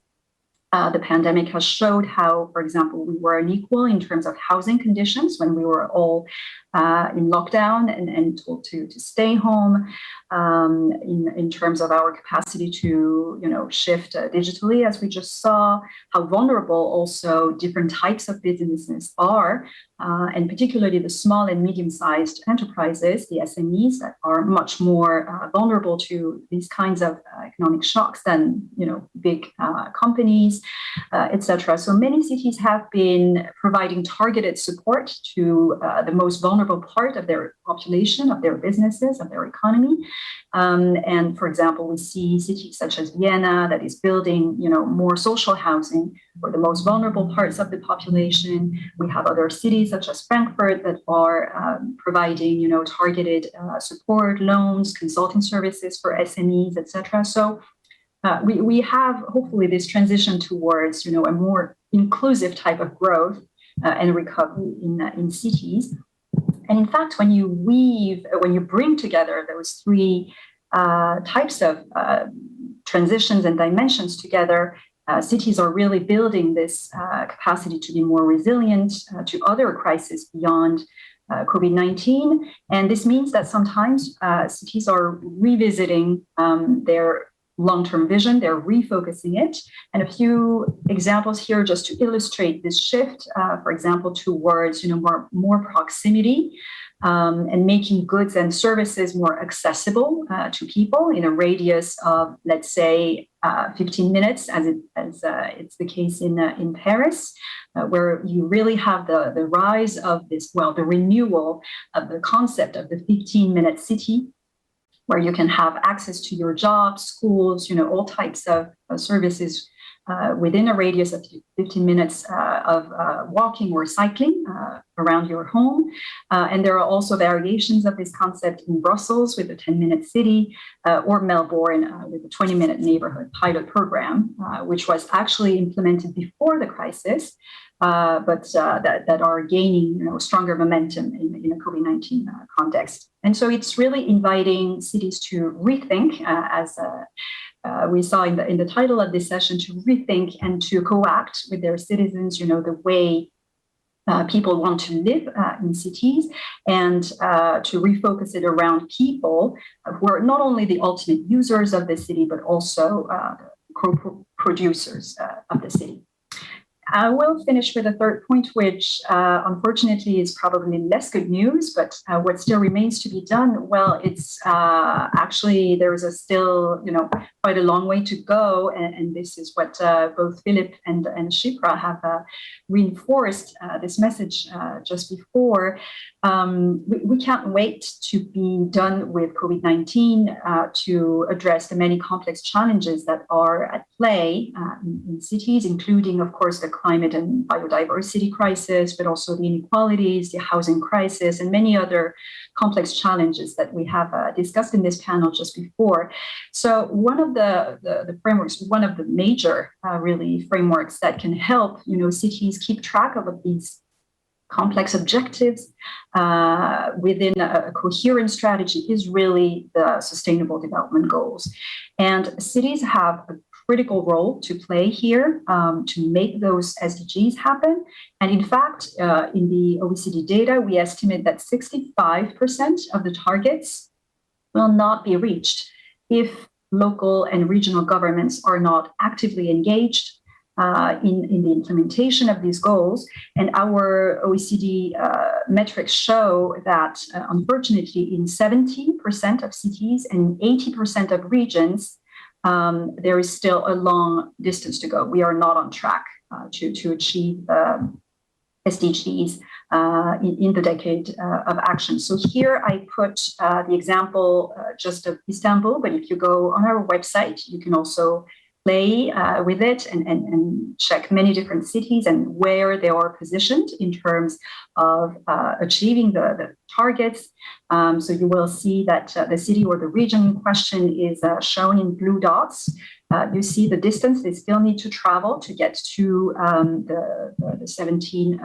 The pandemic has showed how, for example, we were unequal in terms of housing conditions when we were all in lockdown and told to stay home, in terms of our capacity to, shift digitally, as we just saw, how vulnerable also different types of businesses are, and particularly the small and medium-sized enterprises, the SMEs, that are much more vulnerable to these kinds of economic shocks than, big companies, etc. So many cities have been providing targeted support to the most vulnerable part of their population, of their businesses, of their economy. And for example, we see cities such as Vienna that is building, more social housing for the most vulnerable parts of the population. We have other cities such as Frankfurt that are providing, targeted support, loans, consulting services for SMEs, etc. So we have hopefully this transition towards, a more inclusive type of growth and recovery in cities. And in fact, when you bring together those three types of transitions and dimensions together, cities are really building this capacity to be more resilient to other crises beyond COVID-19. And this means that sometimes cities are revisiting their long-term vision, they're refocusing it. And a few examples here just to illustrate this shift, for example, towards more proximity and making goods and services more accessible to people in a radius of, let's say, 15 minutes, as it's the case in Paris, where you really have the rise of this, the renewal of the concept of the 15-minute city, where you can have access to your jobs, schools, all types of services within a radius of 15 minutes of walking or cycling around your home. And there are also variations of this concept in Brussels with a 10-minute city or Melbourne with a 20-minute neighborhood pilot program, which was actually implemented before the crisis, but that are gaining stronger momentum in a COVID-19 context. And so it's really inviting cities to rethink, as we saw in the title of this session, to rethink and to co-act with their citizens, the way people want to live in cities, and to refocus it around people who are not only the ultimate users of the city, but also co-producers of the city. I will finish with a third point, which unfortunately is probably less good news, but what still remains to be done, well, it's actually, there is still, quite a long way to go. And this is what both Philipp and Shipra have reinforced this message just before. We can't wait to be done with COVID-19 to address the many complex challenges that are at play in cities, including, of course, the climate and biodiversity crisis, but also the inequalities, the housing crisis, and many other complex challenges that we have discussed in this panel just before. So one of the frameworks, one of the major really frameworks that can help cities keep track of these complex objectives within a coherent strategy is really the Sustainable Development Goals. And cities have a critical role to play here to make those SDGs happen. And in fact, in the OECD data, we estimate that 65% of the targets will not be reached if local and regional governments are not actively engaged in the implementation of these goals. And our OECD metrics show that, unfortunately, in 70% of cities and 80% of regions, there is still a long distance to go. We are not on track to achieve SDGs in the decade of action. So here I put the example just of Istanbul, but if you go on our website, you can also play with it and check many different cities and where they are positioned in terms of achieving the targets. So you will see that the city or the region in question is shown in blue dots. You see the distance they still need to travel to get to the 17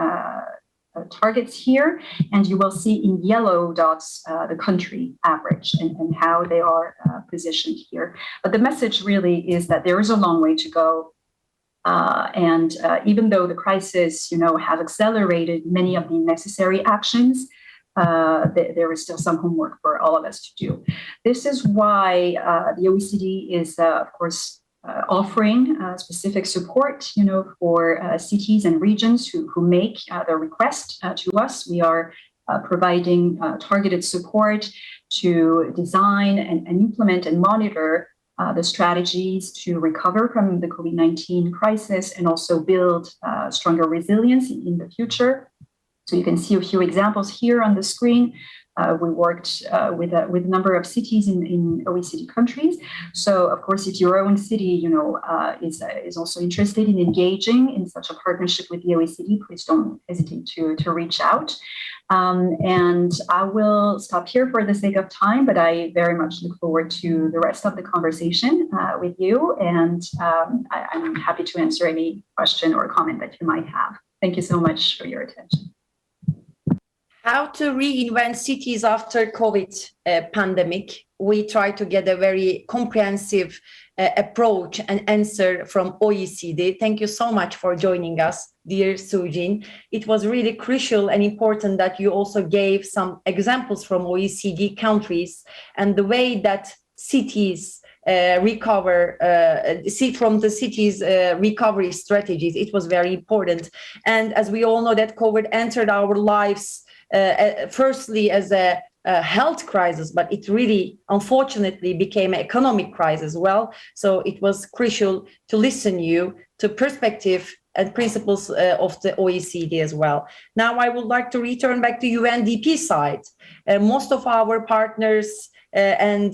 targets here, and you will see in yellow dots the country average and how they are positioned here. But the message really is that there is a long way to go. And even though the crisis, has accelerated many of the necessary actions, there is still some homework for all of us to do. This is why the OECD is, of course, offering specific support, for cities and regions who make the request to us. We are providing targeted support to design and implement and monitor the strategies to recover from the COVID-19 crisis and also build stronger resilience in the future. So you can see a few examples here on the screen. We worked with a number of cities in OECD countries. So, of course, if your own city, is also interested in engaging in such a partnership with the OECD, please don't hesitate to reach out. And I will stop here for the sake of time, but I very much look forward to the rest of the conversation with you. And I'm happy to answer any question or comment that you might have. Thank you so much for your attention. How to reinvent cities after COVID pandemic. We try to get a very comprehensive approach and answer from OECD. Thank you so much for joining us, dear Soo-Jin. It was really crucial and important that you also gave some examples from OECD countries and the way that cities recover, see from the city's recovery strategies. It was very important. And as we all know that COVID entered our lives firstly as a health crisis, but it really, unfortunately, became an economic crisis as well. So it was crucial to listen you to perspective and principles of the OECD as well. Now I would like to return back to UNDP side. Most of our partners and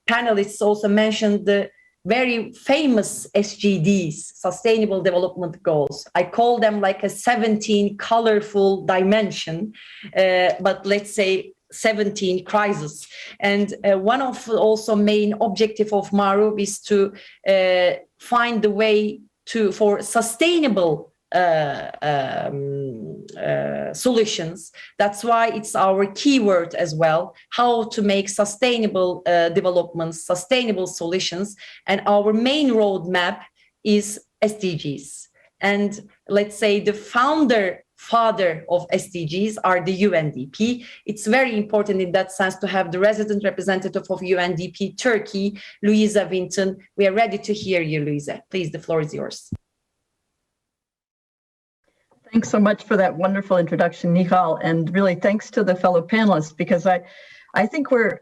panelists also mentioned the very famous SDGs, Sustainable Development Goals. I call them like a 17 colorful dimension, but let's say 17 crises. And one of also main objective of MARUF is to find the way for sustainable solutions. That's why it's our keyword as well, how to make sustainable developments, sustainable solutions. And our main roadmap is SDGs. And let's say the father of SDGs are the UNDP. It's very important in that sense to have the resident representative of UNDP Turkey, Louisa Vinton. We are ready to hear you, Louisa. Please, the floor is yours. Thanks so much for that wonderful introduction, Nihal, and really thanks to the fellow panelists, because I think we're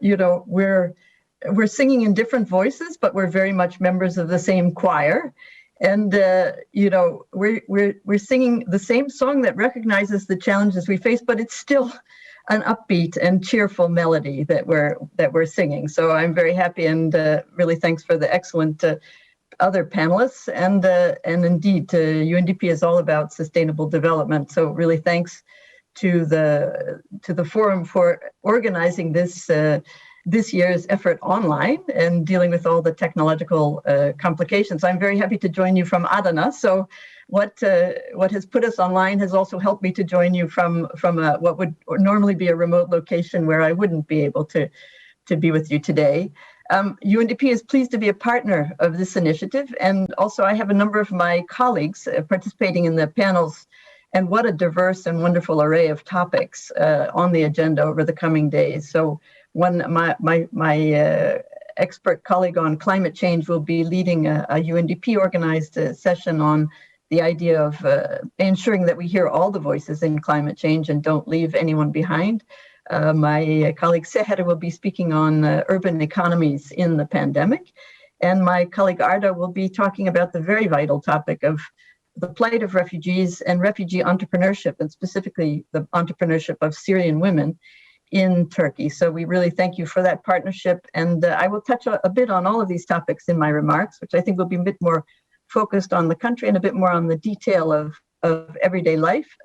singing in different voices, but we're very much members of the same choir. And we're singing the same song that recognizes the challenges we face, but it's still an upbeat and cheerful melody that we're singing. So I'm very happy, and really thanks for the excellent other panelists. And indeed, UNDP is all about sustainable development. So really thanks to the forum for organizing this year's effort online and dealing with all the technological complications. I'm very happy to join you from Adana. So what has put us online has also helped me to join you from what would normally be a remote location where I wouldn't be able to be with you today. UNDP is pleased to be a partner of this initiative, and also I have a number of my colleagues participating in the panels, and what a diverse and wonderful array of topics on the agenda over the coming days. So my expert colleague on climate change will be leading a UNDP organized session on the idea of ensuring that we hear all the voices in climate change and don't leave anyone behind. My colleague Seher will be speaking on urban economies in the pandemic. And my colleague Arda will be talking about the very vital topic of the plight of refugees and refugee entrepreneurship, and specifically the entrepreneurship of Syrian women in Turkey. So we really thank you for that partnership. And I will touch a bit on all of these topics in my remarks, which I think will be a bit more focused on the country and a bit more on the detail of everyday life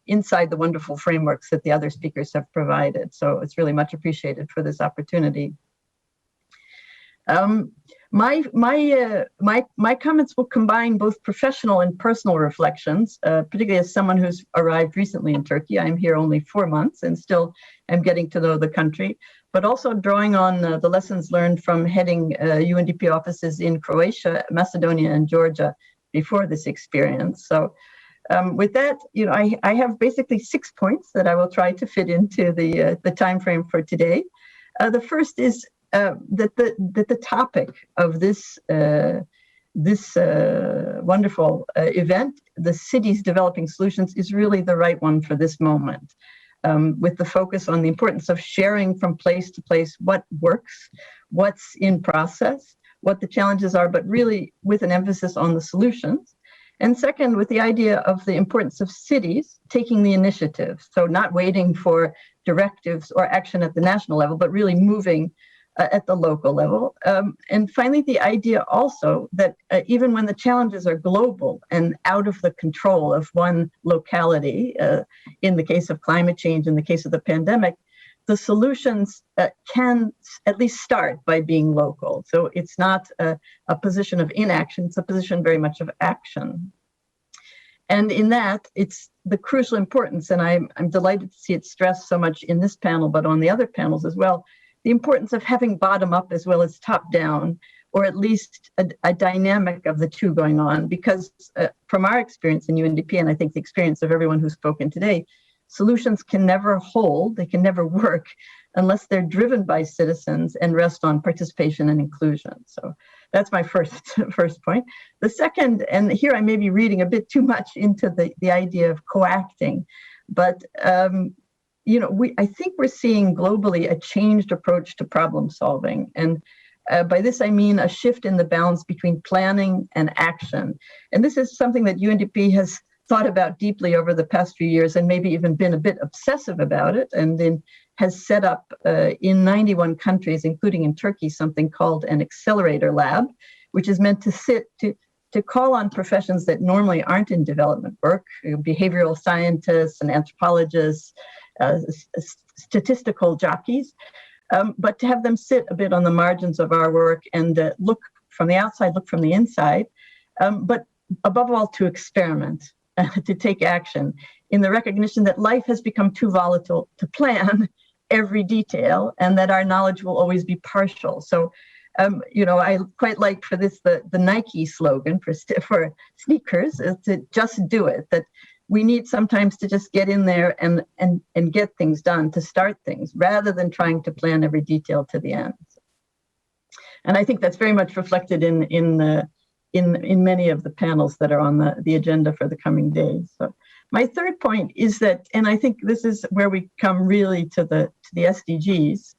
inside the wonderful frameworks that the other speakers have provided. So it's really much appreciated for this opportunity. My comments will combine both professional and personal reflections, particularly as someone who's arrived recently in Turkey. I'm here only 4 months and still am getting to know the country, but also drawing on the lessons learned from heading UNDP offices in Croatia, Macedonia, and Georgia before this experience. So with that, I have basically 6 points that I will try to fit into the time frame for today. The first is that the topic of this wonderful event, the cities developing solutions, is really the right one for this moment, with the focus on the importance of sharing from place to place what works, what's in process, what the challenges are, but really with an emphasis on the solutions. And second, with the idea of the importance of cities taking the initiative. So not waiting for directives or action at the national level, but really moving at the local level. And finally, the idea also that even when the challenges are global and out of the control of one locality, in the case of climate change, in the case of the pandemic, the solutions can at least start by being local. So it's not a position of inaction, it's a position very much of action. And in that, it's the crucial importance, and I'm delighted to see it stressed so much in this panel, but on the other panels as well, the importance of having bottom up as well as top down, or at least a dynamic of the two going on, because from our experience in UNDP, and I think the experience of everyone who's spoken today, solutions can never hold, they can never work unless they're driven by citizens and rest on participation and inclusion. So that's my first point. The second, and here I may be reading a bit too much into the idea of coacting, but I think we're seeing globally a changed approach to problem solving. And by this, I mean a shift in the balance between planning and action. And this is something that UNDP has thought about deeply over the past few years and maybe even been a bit obsessive about it, and then has set up in 91 countries, including in Turkey, something called an accelerator lab, which is meant to call on professions that normally aren't in development work, behavioral scientists and anthropologists, statistical jockeys, but to have them sit a bit on the margins of our work and look from the outside, look from the inside, but above all to experiment, to take action in the recognition that life has become too volatile to plan every detail and that our knowledge will always be partial. So, I quite like for this, the Nike slogan for sneakers is to just do it, that we need sometimes to just get in there and get things done, to start things, rather than trying to plan every detail to the end. And I think that's very much reflected in many of the panels that are on the agenda for the coming days. So my third point is that, and I think this is where we come really to the SDGs,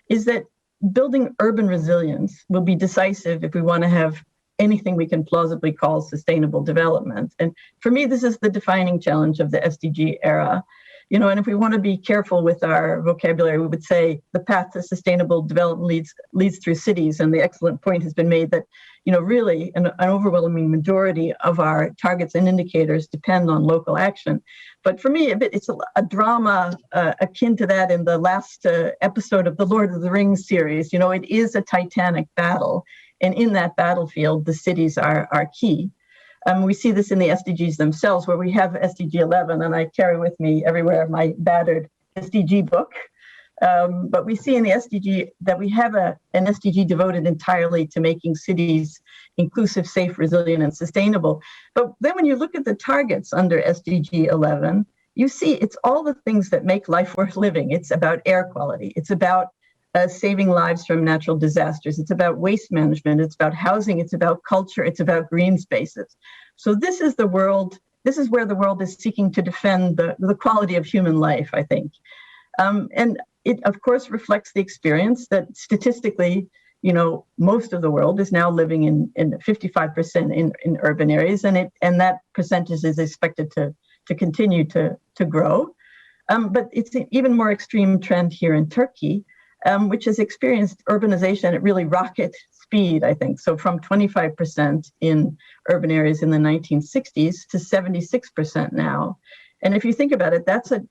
is that building urban resilience will be decisive if we want to have anything we can plausibly call sustainable development. And for me, this is the defining challenge of the SDG era. And if we want to be careful with our vocabulary, we would say the path to sustainable development leads through cities. And the excellent point has been made that, really an overwhelming majority of our targets and indicators depend on local action. But for me, it's a drama akin to that in the last episode of the Lord of the Rings series. It is a titanic battle. And in that battlefield, the cities are key. We see this in the SDGs themselves, where we have SDG 11, and I carry with me everywhere my battered SDG book. But we see in the SDG that we have an SDG devoted entirely to making cities inclusive, safe, resilient, and sustainable. But then when you look at the targets under SDG 11, you see it's all the things that make life worth living. It's about air quality. It's about saving lives from natural disasters. It's about waste management. It's about housing. It's about culture. It's about green spaces. So this is the world. This is where the world is seeking to defend the quality of human life, I think. And it, of course, reflects the experience that statistically, most of the world is now living in 55% in urban areas, and that percentage is expected to continue to grow. But it's an even more extreme trend here in Turkey, which has experienced urbanization at really rocket speed, I think. So from 25% in urban areas in the 1960s to 76% now. And if you think about it, that's a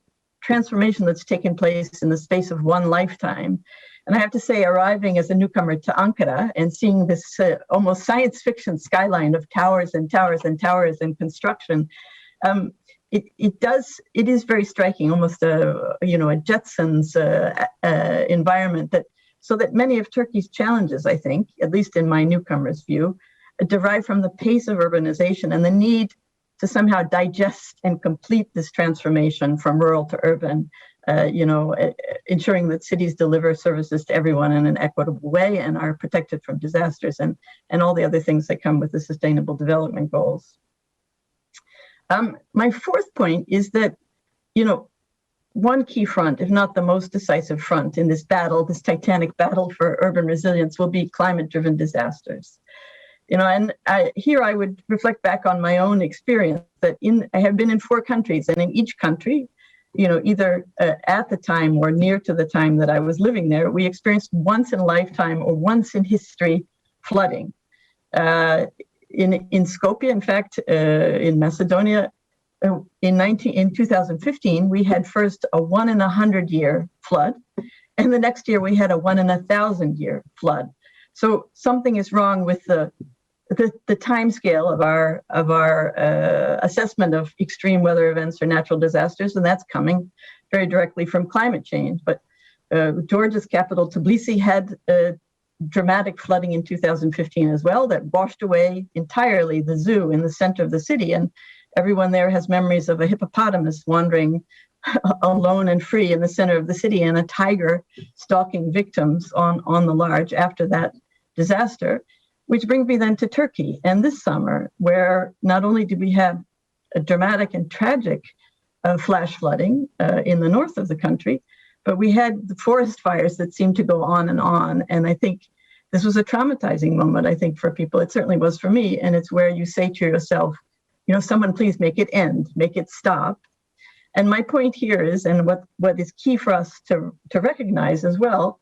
transformation that's taken place in the space of one lifetime. And I have to say, arriving as a newcomer to Ankara and seeing this almost science fiction skyline of towers and towers and towers and construction, it is very striking, almost a Jetsons environment, so that many of Turkey's challenges, I think, at least in my newcomer's view, derive from the pace of urbanization and the need to somehow digest and complete this transformation from rural to urban, ensuring that cities deliver services to everyone in an equitable way and are protected from disasters and all the other things that come with the Sustainable Development Goals. My fourth point is that, one key front, if not the most decisive front in this battle, this titanic battle for urban resilience, will be climate-driven disasters. Here I would reflect back on my own experience that I have been in 4 countries, and in each country, either at the time or near to the time that I was living there, we experienced once in a lifetime or once in history flooding. In Skopje, in fact, in Macedonia, in 2015, we had first a 1 in 100 year flood, and the next year we had a 1 in 1,000 year flood. So something is wrong with the time scale of our assessment of extreme weather events or natural disasters, and that's coming very directly from climate change. But Georgia's capital, Tbilisi, had dramatic flooding in 2015 as well that washed away entirely the zoo in the center of the city, and everyone there has memories of a hippopotamus wandering alone and free in the center of the city and a tiger stalking victims on the large after that disaster. Which brings me then to Turkey, and this summer, where not only did we have a dramatic and tragic flash flooding in the north of the country, but we had the forest fires that seemed to go on. And I think this was a traumatizing moment, I think, for people. It certainly was for me. And it's where you say to yourself, someone please make it end, make it stop. And my point here is, and what is key for us to recognize as well,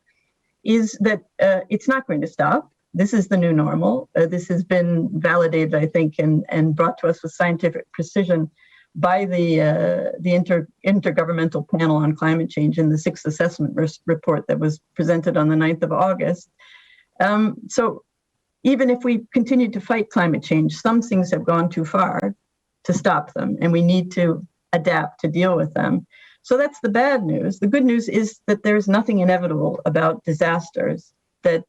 is that it's not going to stop. This is the new normal. This has been validated, I think, and brought to us with scientific precision by the Intergovernmental Panel on Climate Change in the 6th Assessment Report that was presented on the 9th of August. So even if we continue to fight climate change, some things have gone too far to stop them, and we need to adapt to deal with them. So that's the bad news. The good news is that there's nothing inevitable about disasters, that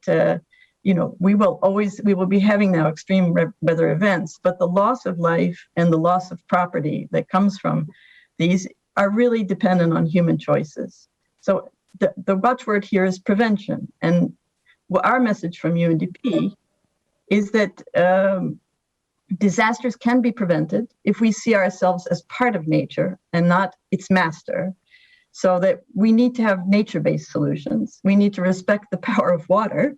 we will be having now extreme weather events, but the loss of life and the loss of property that comes from these are really dependent on human choices. So the watchword here is prevention. And our message from UNDP is that disasters can be prevented if we see ourselves as part of nature and not its master. So that we need to have nature-based solutions. We need to respect the power of water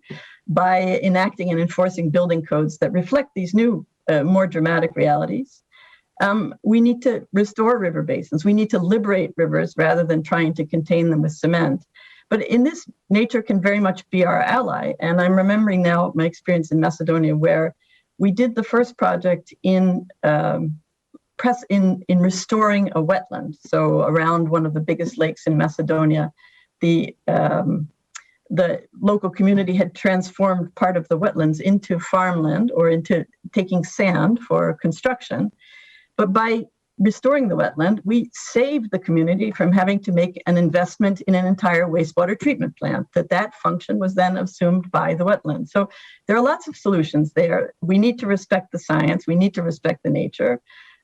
by enacting and enforcing building codes that reflect these new, more dramatic realities. We need to restore river basins. We need to liberate rivers rather than trying to contain them with cement. But in this, nature can very much be our ally. And I'm remembering now my experience in Macedonia, where we did the first project in restoring a wetland. So around one of the biggest lakes in Macedonia, the local community had transformed part of the wetlands into farmland or into taking sand for construction. But by restoring the wetland, we saved the community from having to make an investment in an entire wastewater treatment plant. That function was then assumed by the wetland. So there are lots of solutions there. We need to respect the science. We need to respect the nature.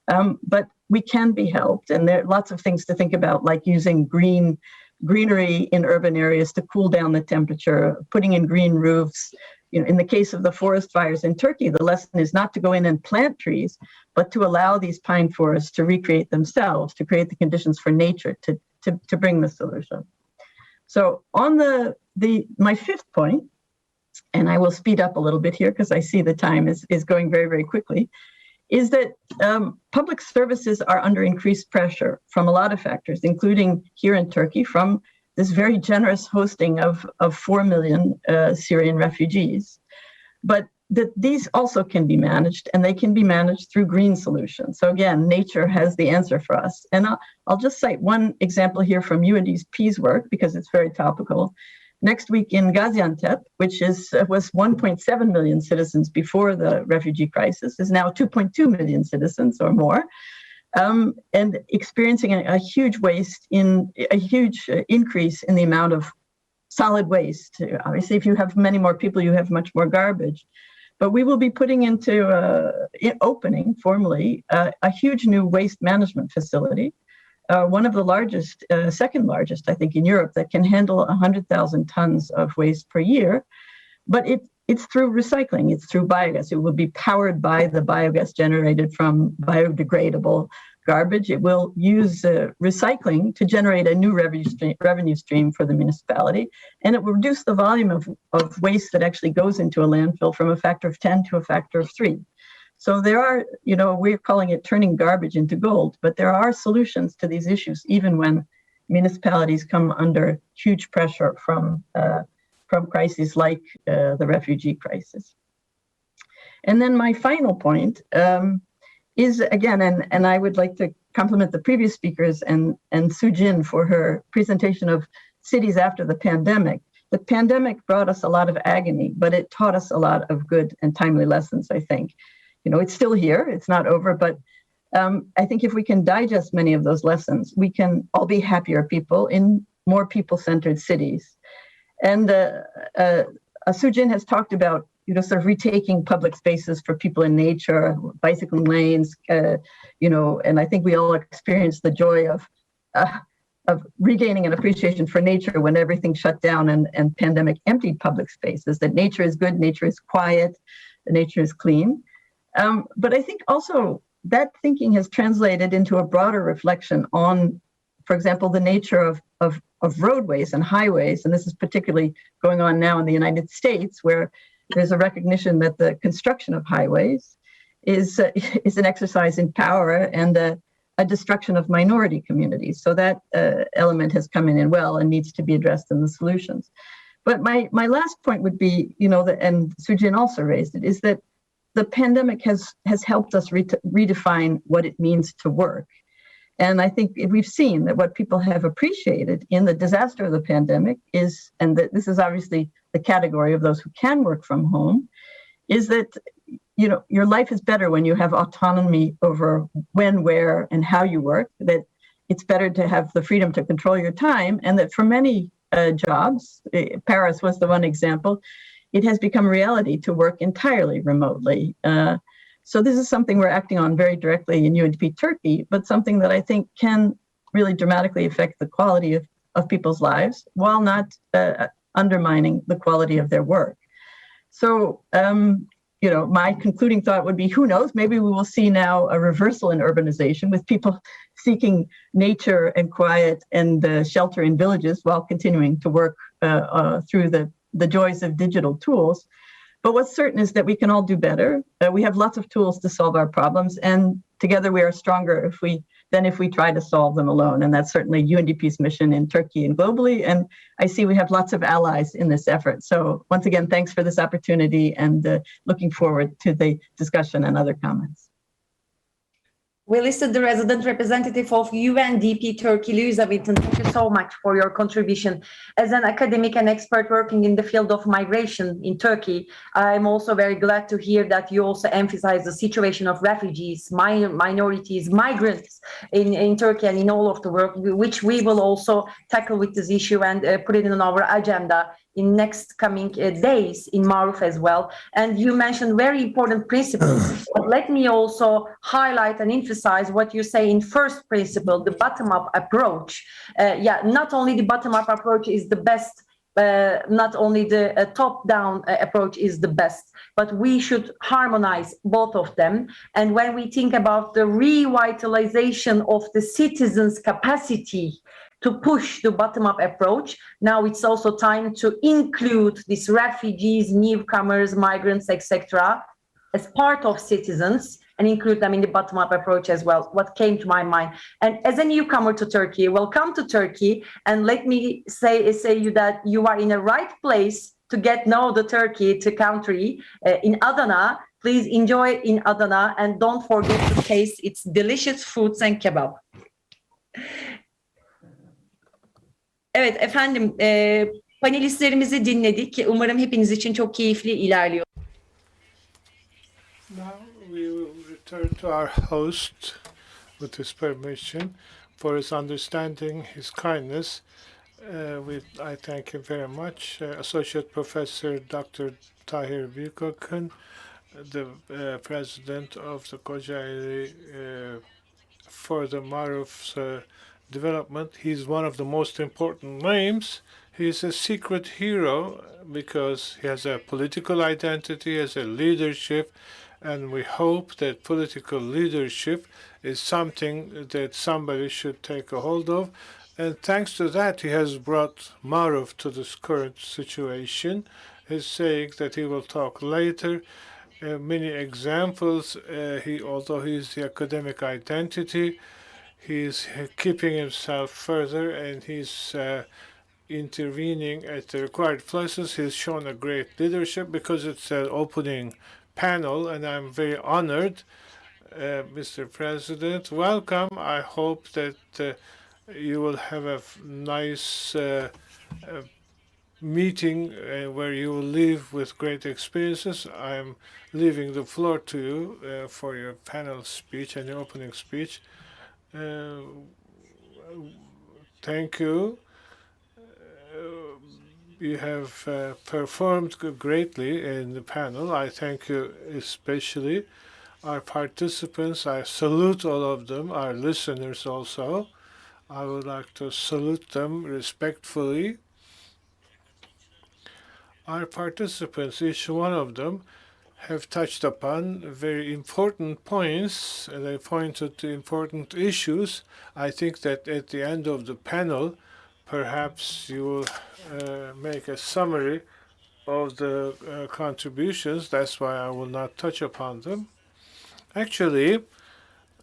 But we can be helped, and there are lots of things to think about, like using greenery in urban areas to cool down the temperature, putting in green roofs. In the case of the forest fires in Turkey, the lesson is not to go in and plant trees, but to allow these pine forests to recreate themselves, to create the conditions for nature to bring the solution. So on my fifth point, and I will speed up a little bit here because I see the time is going very, very quickly, is that public services are under increased pressure from a lot of factors, including here in Turkey from this very generous hosting of 4 million Syrian refugees. But that these also can be managed, and they can be managed through green solutions. So again, nature has the answer for us. And I'll just cite one example here from UNDP's work, because it's very topical. Next week in Gaziantep, which was 1.7 million citizens before the refugee crisis, is now 2.2 million citizens or more, and experiencing a huge increase in the amount of solid waste. Obviously, if you have many more people, you have much more garbage. But we will be putting into opening formally a huge new waste management facility. One of the largest, second largest, I think, in Europe, that can handle 100,000 tons of waste per year. But it's through recycling. It's through biogas. It will be powered by the biogas generated from biodegradable garbage. It will use recycling to generate a new revenue stream for the municipality. And it will reduce the volume of waste that actually goes into a landfill from a factor of 10 to a factor of 3. So there are, we're calling it turning garbage into gold, but there are solutions to these issues, even when municipalities come under huge pressure from crises like the refugee crisis. And then my final point is, again, and I would like to compliment the previous speakers and Soo-Jin for her presentation of cities after the pandemic. The pandemic brought us a lot of agony, but it taught us a lot of good and timely lessons, I think. It's still here, it's not over, but I think if we can digest many of those lessons, we can all be happier people in more people-centered cities. And Soo-Jin has talked about, sort of retaking public spaces for people in nature, bicycling lanes, and I think we all experienced the joy of regaining an appreciation for nature when everything shut down and pandemic emptied public spaces, that nature is good, nature is quiet, nature is clean. But I think also that thinking has translated into a broader reflection on, for example, the nature of roadways and highways. And this is particularly going on now in the United States, where there's a recognition that the construction of highways is an exercise in power and a destruction of minority communities. So that element has come in well and needs to be addressed in the solutions. But my last point would be, and Soo-Jin also raised it, is that the pandemic has helped us redefine what it means to work. And I think we've seen that what people have appreciated in the disaster of the pandemic is, and that this is obviously the category of those who can work from home, is that your life is better when you have autonomy over when, where, and how you work, that it's better to have the freedom to control your time, and that for many jobs, Paris was the one example, it has become reality to work entirely remotely. So this is something we're acting on very directly in UNDP Turkey, but something that I think can really dramatically affect the quality of people's lives while not undermining the quality of their work. So, my concluding thought would be, who knows, maybe we will see now a reversal in urbanization with people seeking nature and quiet and shelter in villages while continuing to work through the joys of digital tools. But what's certain is that we can all do better. We have lots of tools to solve our problems, and together we are stronger than if we try to solve them alone. And that's certainly UNDP's mission in Turkey and globally. And I see we have lots of allies in this effort. So once again, thanks for this opportunity, and looking forward to the discussion and other comments. We listed the resident representative of UNDP Turkey, Louisa Vinton. Thank you so much for your contribution. As an academic and expert working in the field of migration in Turkey, I'm also very glad to hear that you also emphasize the situation of refugees, minorities, migrants in Turkey and in all of the world, which we will also tackle with this issue and put it on our agenda in next coming days in MARUF as well. And you mentioned very important principles. But let me also highlight and emphasize what you say in first principle, the bottom-up approach. Not only the bottom-up approach is the best, not only the top-down approach is the best, but we should harmonize both of them. And when we think about the revitalization of the citizens' capacity to push the bottom-up approach, now it's also time to include these refugees, newcomers, migrants, etc., as part of citizens and include them in the bottom-up approach as well. What came to my mind. And as a newcomer to Turkey, welcome to Turkey. And let me say you that you are in the right place to get know the Turkey, the country, in Adana. Please enjoy in Adana and don't forget to taste its delicious foods and kebab. Evet efendim, panelistlerimizi dinledik. Umarım hepiniz için çok keyifli ilerliyor. Now we will return to our host with his permission for his understanding, his kindness. I thank him very much. Associate Professor Dr. Tahir Büyükakın, the president of the Kocaeli for the MARUF's development. He's one of the most important names. He's a secret hero because he has a political identity, has a leadership, and we hope that political leadership is something that somebody should take a hold of. And thanks to that, he has brought MARUF to this current situation. He's saying that he will talk later. Many examples, although he's the academic identity, he's keeping himself further and he's intervening at the required places. He's shown a great leadership because it's an opening panel, and I'm very honored. Mr. President, welcome. I hope that you will have a nice meeting where you will leave with great experiences. I'm leaving the floor to you for your panel speech and your opening speech. Thank you. You have performed greatly in the panel. I thank you especially. Our participants, I salute all of them, our listeners also. I would like to salute them respectfully. Our participants, each one of them, have touched upon very important points, and they pointed to important issues. I think that at the end of the panel, perhaps you will make a summary of the contributions. That's why I will not touch upon them. Actually,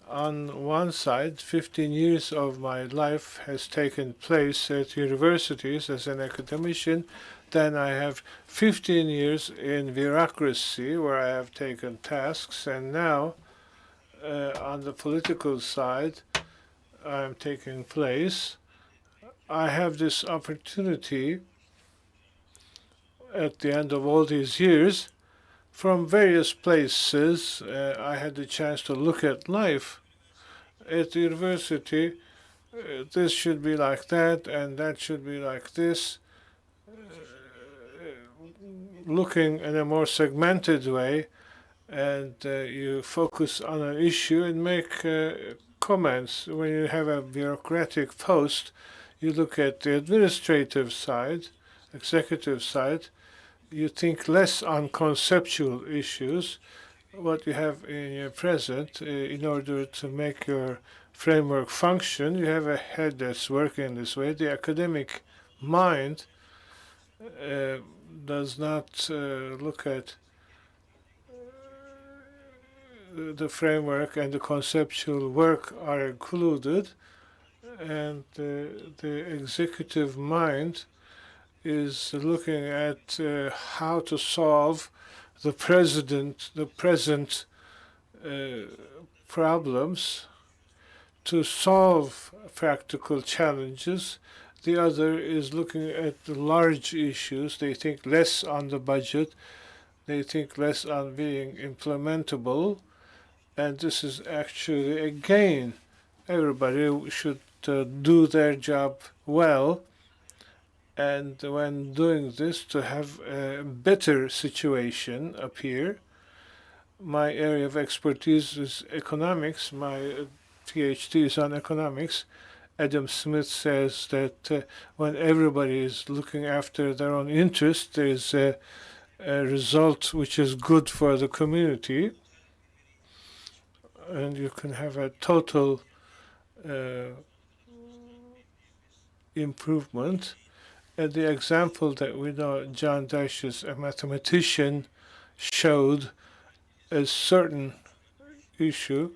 on one side, 15 years of my life has taken place at universities as an academician. Then I have 15 years in bureaucracy where I have taken tasks, and now on the political side, I'm taking place. I have this opportunity at the end of all these years. From various places, I had the chance to look at life. At the university, this should be like that, and that should be like this. Looking in a more segmented way, and you focus on an issue and make comments. When you have a bureaucratic post, you look at the administrative side, executive side, you think less on conceptual issues. What you have in your present, in order to make your framework function, you have a head that's working this way. The academic mind does not look at the framework, and the conceptual work are included, and the executive mind is looking at how to solve the present problems, to solve practical challenges. The other is looking at the large issues. They think less on the budget. They think less on being implementable. And this is actually a gain. Everybody should do their job well. And when doing this, to have a better situation appear. My area of expertise is economics. My PhD is on economics. Adam Smith says that when everybody is looking after their own interest, there is a result which is good for the community. And you can have a total improvement. And the example that we know, John Dash's, a mathematician, showed a certain issue.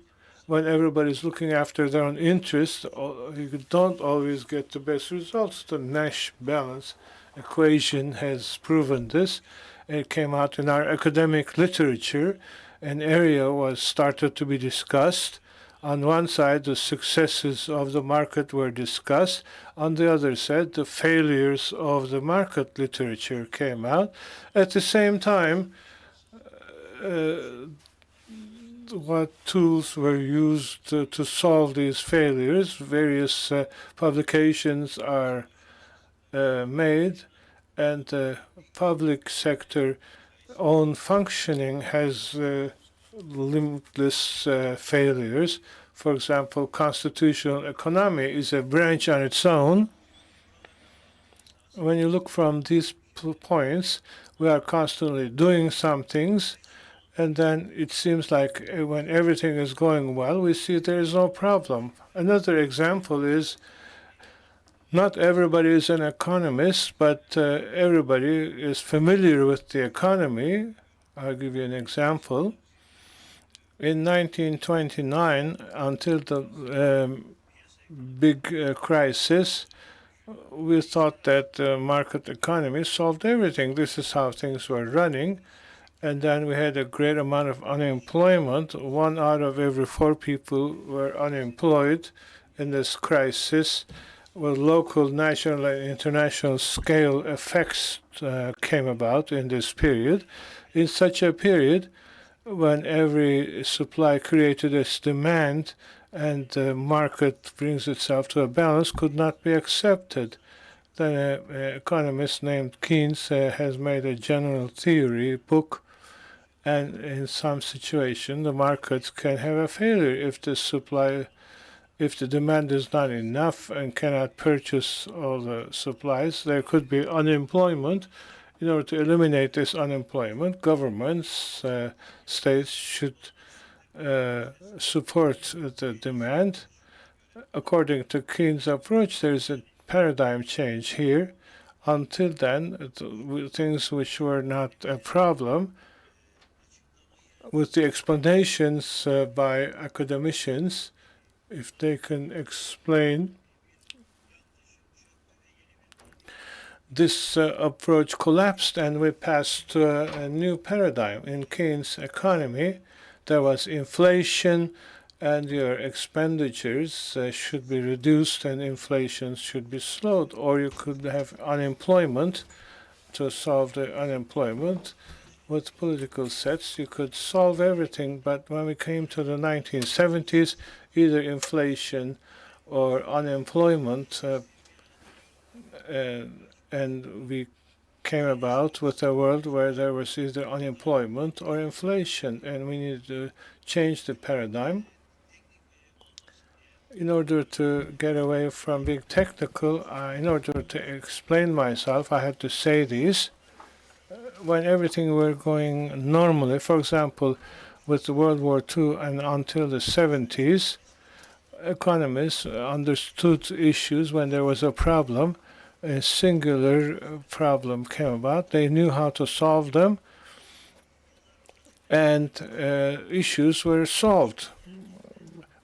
When everybody's looking after their own interest, you don't always get the best results. The Nash balance equation has proven this. It came out in our academic literature. An area was started to be discussed. On one side, the successes of the market were discussed. On the other side, the failures of the market literature came out. At the same time, what tools were used to solve these failures? Various publications are made, and the public sector own functioning has limitless failures. For example, constitutional economy is a branch on its own. When you look from these points, we are constantly doing some things, and then it seems like when everything is going well, we see there is no problem. Another example is not everybody is an economist, but everybody is familiar with the economy. I'll give you an example. In 1929, until the big crisis, we thought that the market economy solved everything. This is how things were running. And then we had a great amount of unemployment. 1 out of every 4 people were unemployed in this crisis. Well, local, national, and international scale effects came about in this period. In such a period, when every supply created its demand and the market brings itself to a balance, could not be accepted. Then an economist named Keynes has made a general theory book, and in some situation, the markets can have a failure if the demand is not enough and cannot purchase all the supplies. There could be unemployment. In order to eliminate this unemployment, governments, states should support the demand. According to Keynes' approach, there is a paradigm change here. Until then, things which were not a problem with the explanations by academicians, if they can explain this approach collapsed and we passed to a new paradigm. In Keynes' economy, there was inflation and your expenditures should be reduced and inflation should be slowed, or you could have unemployment to solve the unemployment. With political sets, you could solve everything, but when we came to the 1970s, either inflation or unemployment, and we came about with a world where there was either unemployment or inflation, and we needed to change the paradigm. In order to get away from being technical, in order to explain myself, I had to say these. When everything were going normally, for example, with World War II and until the 70s, economists understood issues when there was a problem, a singular problem came about. They knew how to solve them, and issues were solved.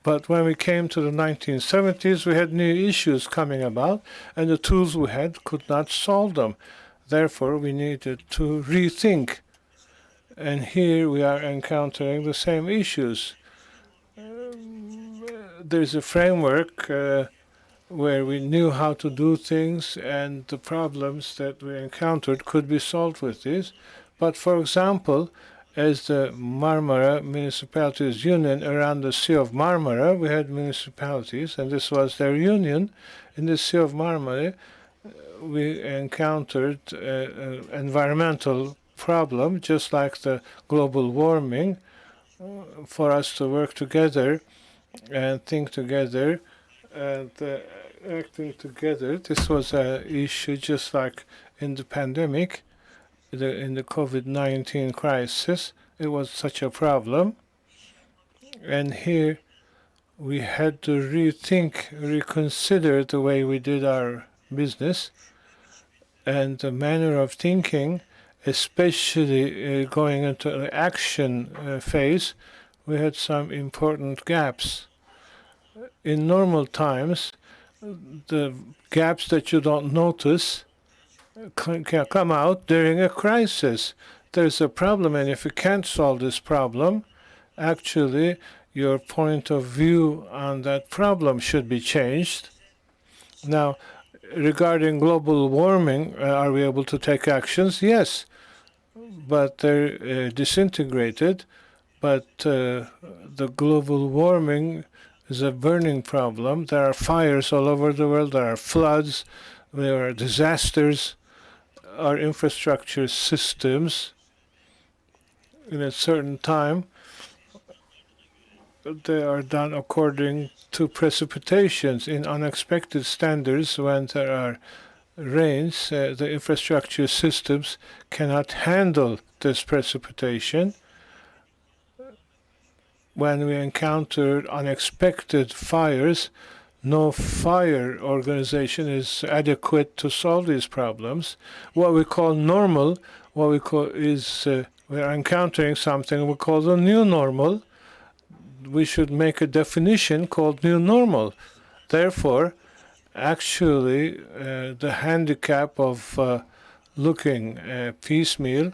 But when we came to the 1970s, we had new issues coming about, and the tools we had could not solve them. Therefore, we needed to rethink. And here we are encountering the same issues. There's a framework where we knew how to do things, and the problems that we encountered could be solved with this. But for example, as the Marmara Municipalities Union around the Sea of Marmara, we had municipalities, and this was their union. In the Sea of Marmara, we encountered an environmental problem, just like the global warming, for us to work together and think together and acting together. This was an issue just like in the pandemic. In the COVID-19 crisis, it was such a problem. And here we had to rethink, reconsider the way we did our business and the manner of thinking, especially going into the action phase. We had some important gaps. In normal times, the gaps that you don't notice can come out during a crisis. There's a problem, and if you can't solve this problem, actually your point of view on that problem should be changed. Now, regarding global warming, are we able to take actions? Yes, but they're disintegrated. But the global warming is a burning problem. There are fires all over the world. There are floods. There are disasters. Our infrastructure systems, in a certain time, they are done according to precipitations in unexpected standards. When there are rains, the infrastructure systems cannot handle this precipitation. When we encounter unexpected fires, no fire organization is adequate to solve these problems. What we call normal, what we call is we are encountering something we call the new normal. We should make a definition called new normal. Therefore, actually, the handicap of looking piecemeal,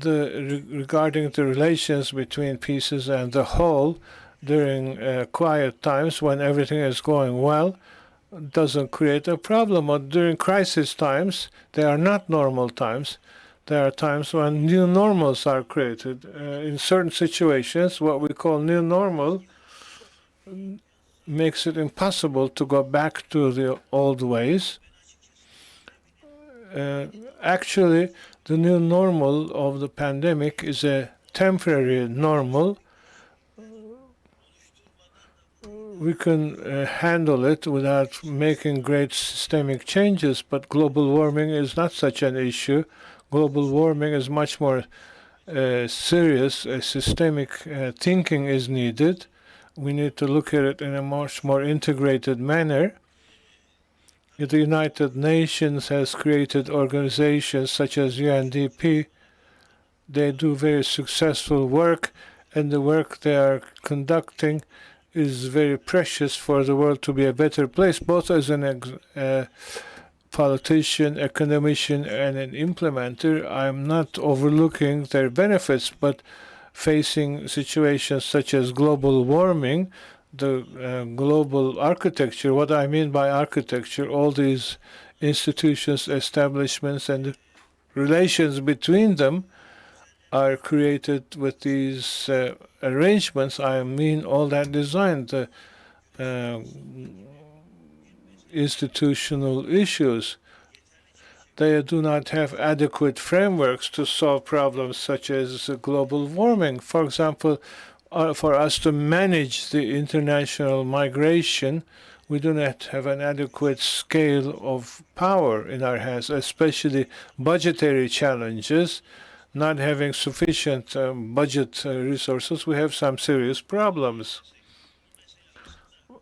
regarding the relations between pieces and the whole during quiet times when everything is going well, doesn't create a problem. But during crisis times, they are not normal times. There are times when new normals are created. In certain situations, what we call new normal makes it impossible to go back to the old ways. Actually, the new normal of the pandemic is a temporary normal. We can handle it without making great systemic changes, but global warming is not such an issue. Global warming is much more serious. Systemic thinking is needed. We need to look at it in a much more integrated manner. The United Nations has created organizations such as UNDP They do very successful work, and the work they are conducting is very precious for the world to be a better place, both as an politician, academician, and an implementer. I'm not overlooking their benefits, but facing situations such as global warming, the global architecture, what I mean by architecture, all these institutions, establishments, and relations between them are created with these arrangements. I mean all that design, the institutional issues. They do not have adequate frameworks to solve problems such as global warming. For example, for us to manage the international migration, we do not have an adequate scale of power in our hands, especially budgetary challenges. Not having sufficient budget resources, we have some serious problems.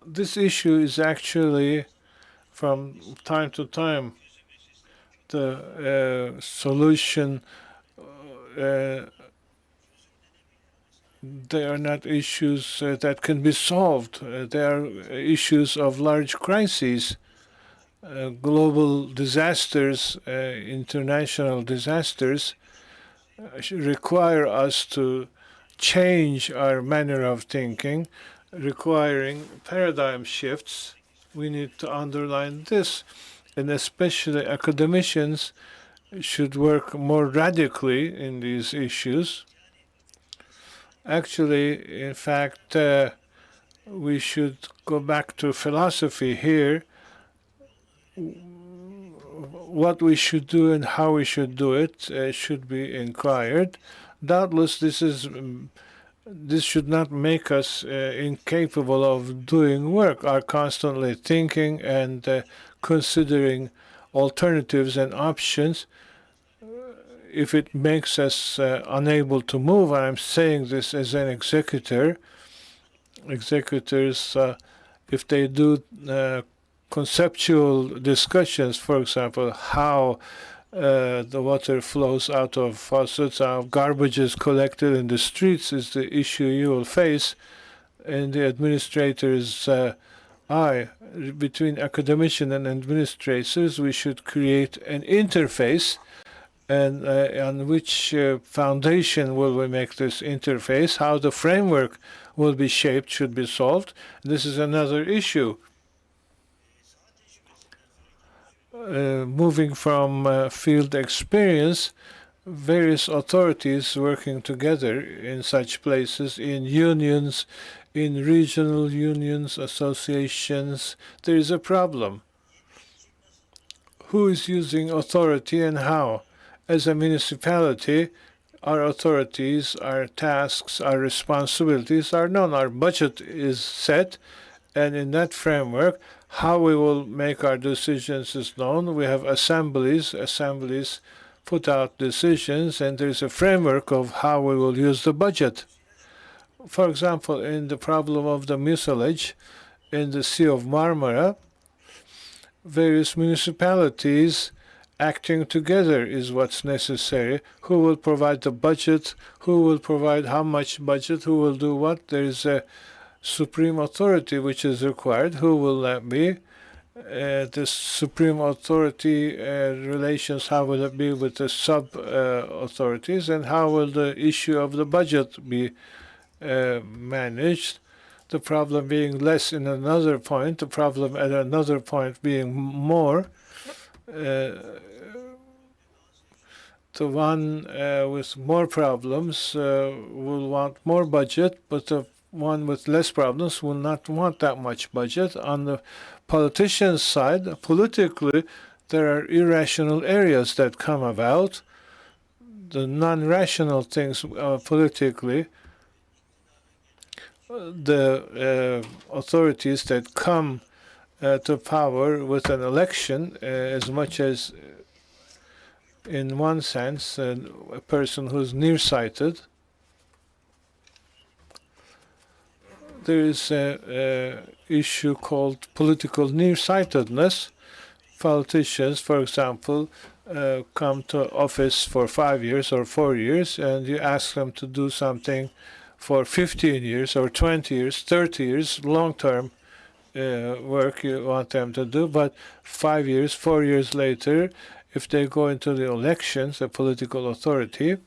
This issue is actually, from time to time, the solution. They are not issues that can be solved. They are issues of large crises, global disasters, international disasters require us to change our manner of thinking, requiring paradigm shifts. We need to underline this, and especially academicians should work more radically in these issues. Actually, in fact, we should go back to philosophy here. What we should do and how we should do it should be inquired. Doubtless, this should not make us incapable of doing work, are constantly thinking and considering alternatives and options. If it makes us unable to move, and I'm saying this as an executor, executors, if they do conceptual discussions, for example, how the water flows out of faucets, how garbage is collected in the streets is the issue you will face, and the administrator's eye. Between academician and administrators, we should create an interface. And on which foundation will we make this interface? How the framework will be shaped should be solved. This is another issue. Moving from field experience, various authorities working together in such places, in unions, in regional unions, associations, there is a problem. Who is using authority and how? As a municipality, our authorities, our tasks, our responsibilities are known. Our budget is set, and in that framework, how we will make our decisions is known. We have assemblies. Assemblies put out decisions, and there's a framework of how we will use the budget. For example, in the problem of the mucilage in the Sea of Marmara, various municipalities acting together is what's necessary. Who will provide the budget? Who will provide how much budget? Who will do what? There is a supreme authority which is required. Who will that be? The supreme authority relations, how will it be with the sub-authorities? And how will the issue of the budget be managed? The problem being less in another point, the problem at another point being more. The one with more problems will want more budget, but the one with less problems will not want that much budget. On the politician's side, politically, there are irrational areas that come about. The non-rational things politically, the authorities that come to power with an election, as much as in one sense, a person who's nearsighted. There is an issue called political nearsightedness. Politicians, for example, come to office for 5 years or 4 years, and you ask them to do something for 15 years or 20 years, 30 years, long-term work you want them to do. But 5 years, 4 years later, if they go into the elections, the political authority,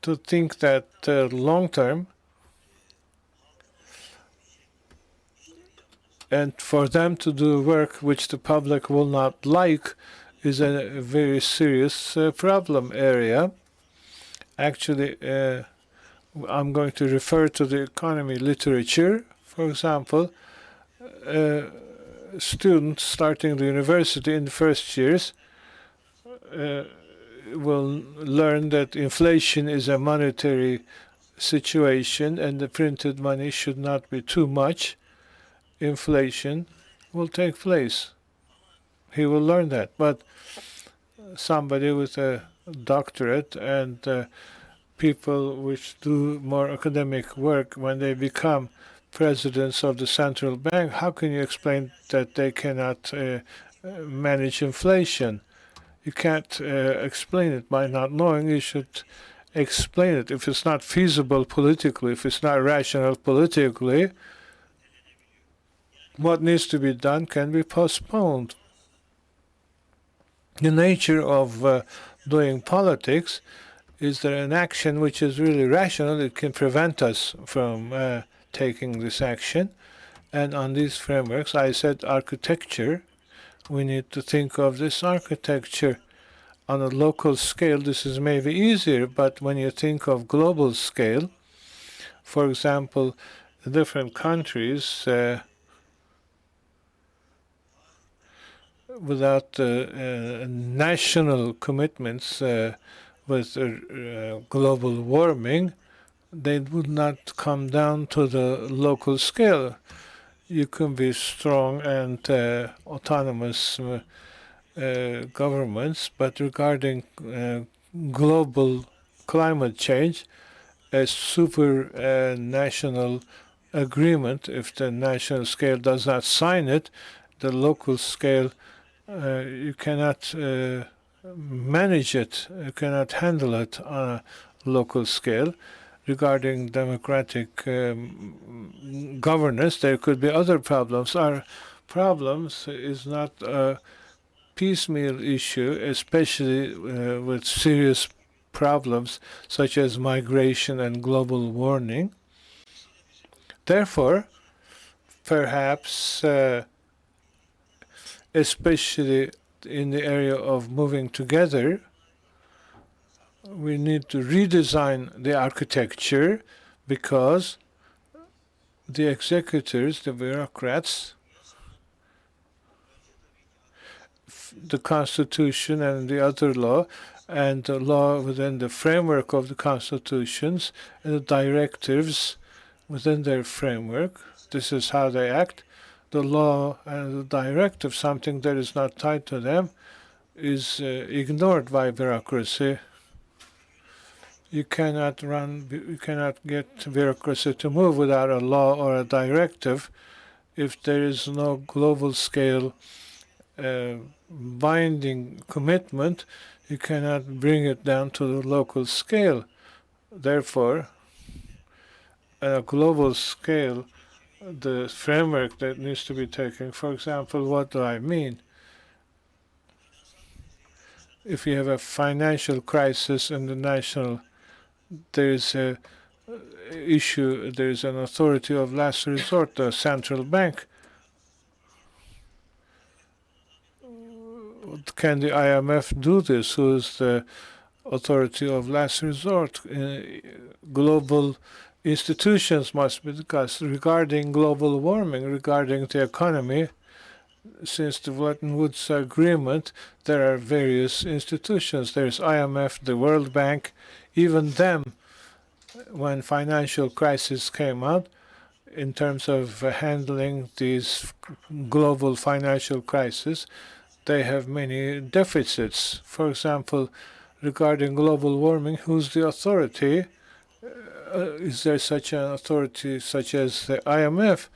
to think that long-term, and for them to do work which the public will not like is a very serious problem area. Actually, I'm going to refer to the economy literature. For example, students starting the university in the first years will learn that inflation is a monetary situation and the printed money should not be too much. Inflation will take place. He will learn that. But somebody with a doctorate and people which do more academic work, when they become presidents of the central bank, how can you explain that they cannot manage inflation? You can't explain it by not knowing. You should explain it. If it's not feasible politically, if it's not rational politically, what needs to be done can be postponed. The nature of doing politics is that an action which is really rational, it can prevent us from taking this action. And on these frameworks, I said architecture, we need to think of this architecture. On a local scale, this is maybe easier, but when you think of global scale, for example, different countries, without national commitments with global warming, they would not come down to the local scale. You can be strong and autonomous governments, but regarding global climate change, a super national agreement, if the national scale does not sign it, the local scale, you cannot manage it, you cannot handle it on a local scale. Regarding democratic governance, there could be other problems. Our problems is not a piecemeal issue, especially with serious problems such as migration and global warming. Therefore, perhaps, especially in the area of moving together, we need to redesign the architecture because the executors, the bureaucrats, the Constitution and the other law, and the law within the framework of the constitutions, and the directives within their framework. This is how they act. The law and the directive, something that is not tied to them, is ignored by bureaucracy. You cannot get bureaucracy to move without a law or a directive. If there is no global scale binding commitment, you cannot bring it down to the local scale. Therefore, at a global scale, the framework that needs to be taken, for example, what do I mean? If you have a financial crisis in the national, there is a issue, there is an authority of last resort, the central bank. Can the IMF do this? Who is the authority of last resort? Global institutions must be discussed regarding global warming, regarding the economy. Since the Bretton Woods Agreement, there are various institutions. There's IMF, the World Bank. Even them, when financial crisis came out, in terms of handling these global financial crises, they have many deficits. For example, regarding global warming, who's the authority? Is there such an authority such as the IMF?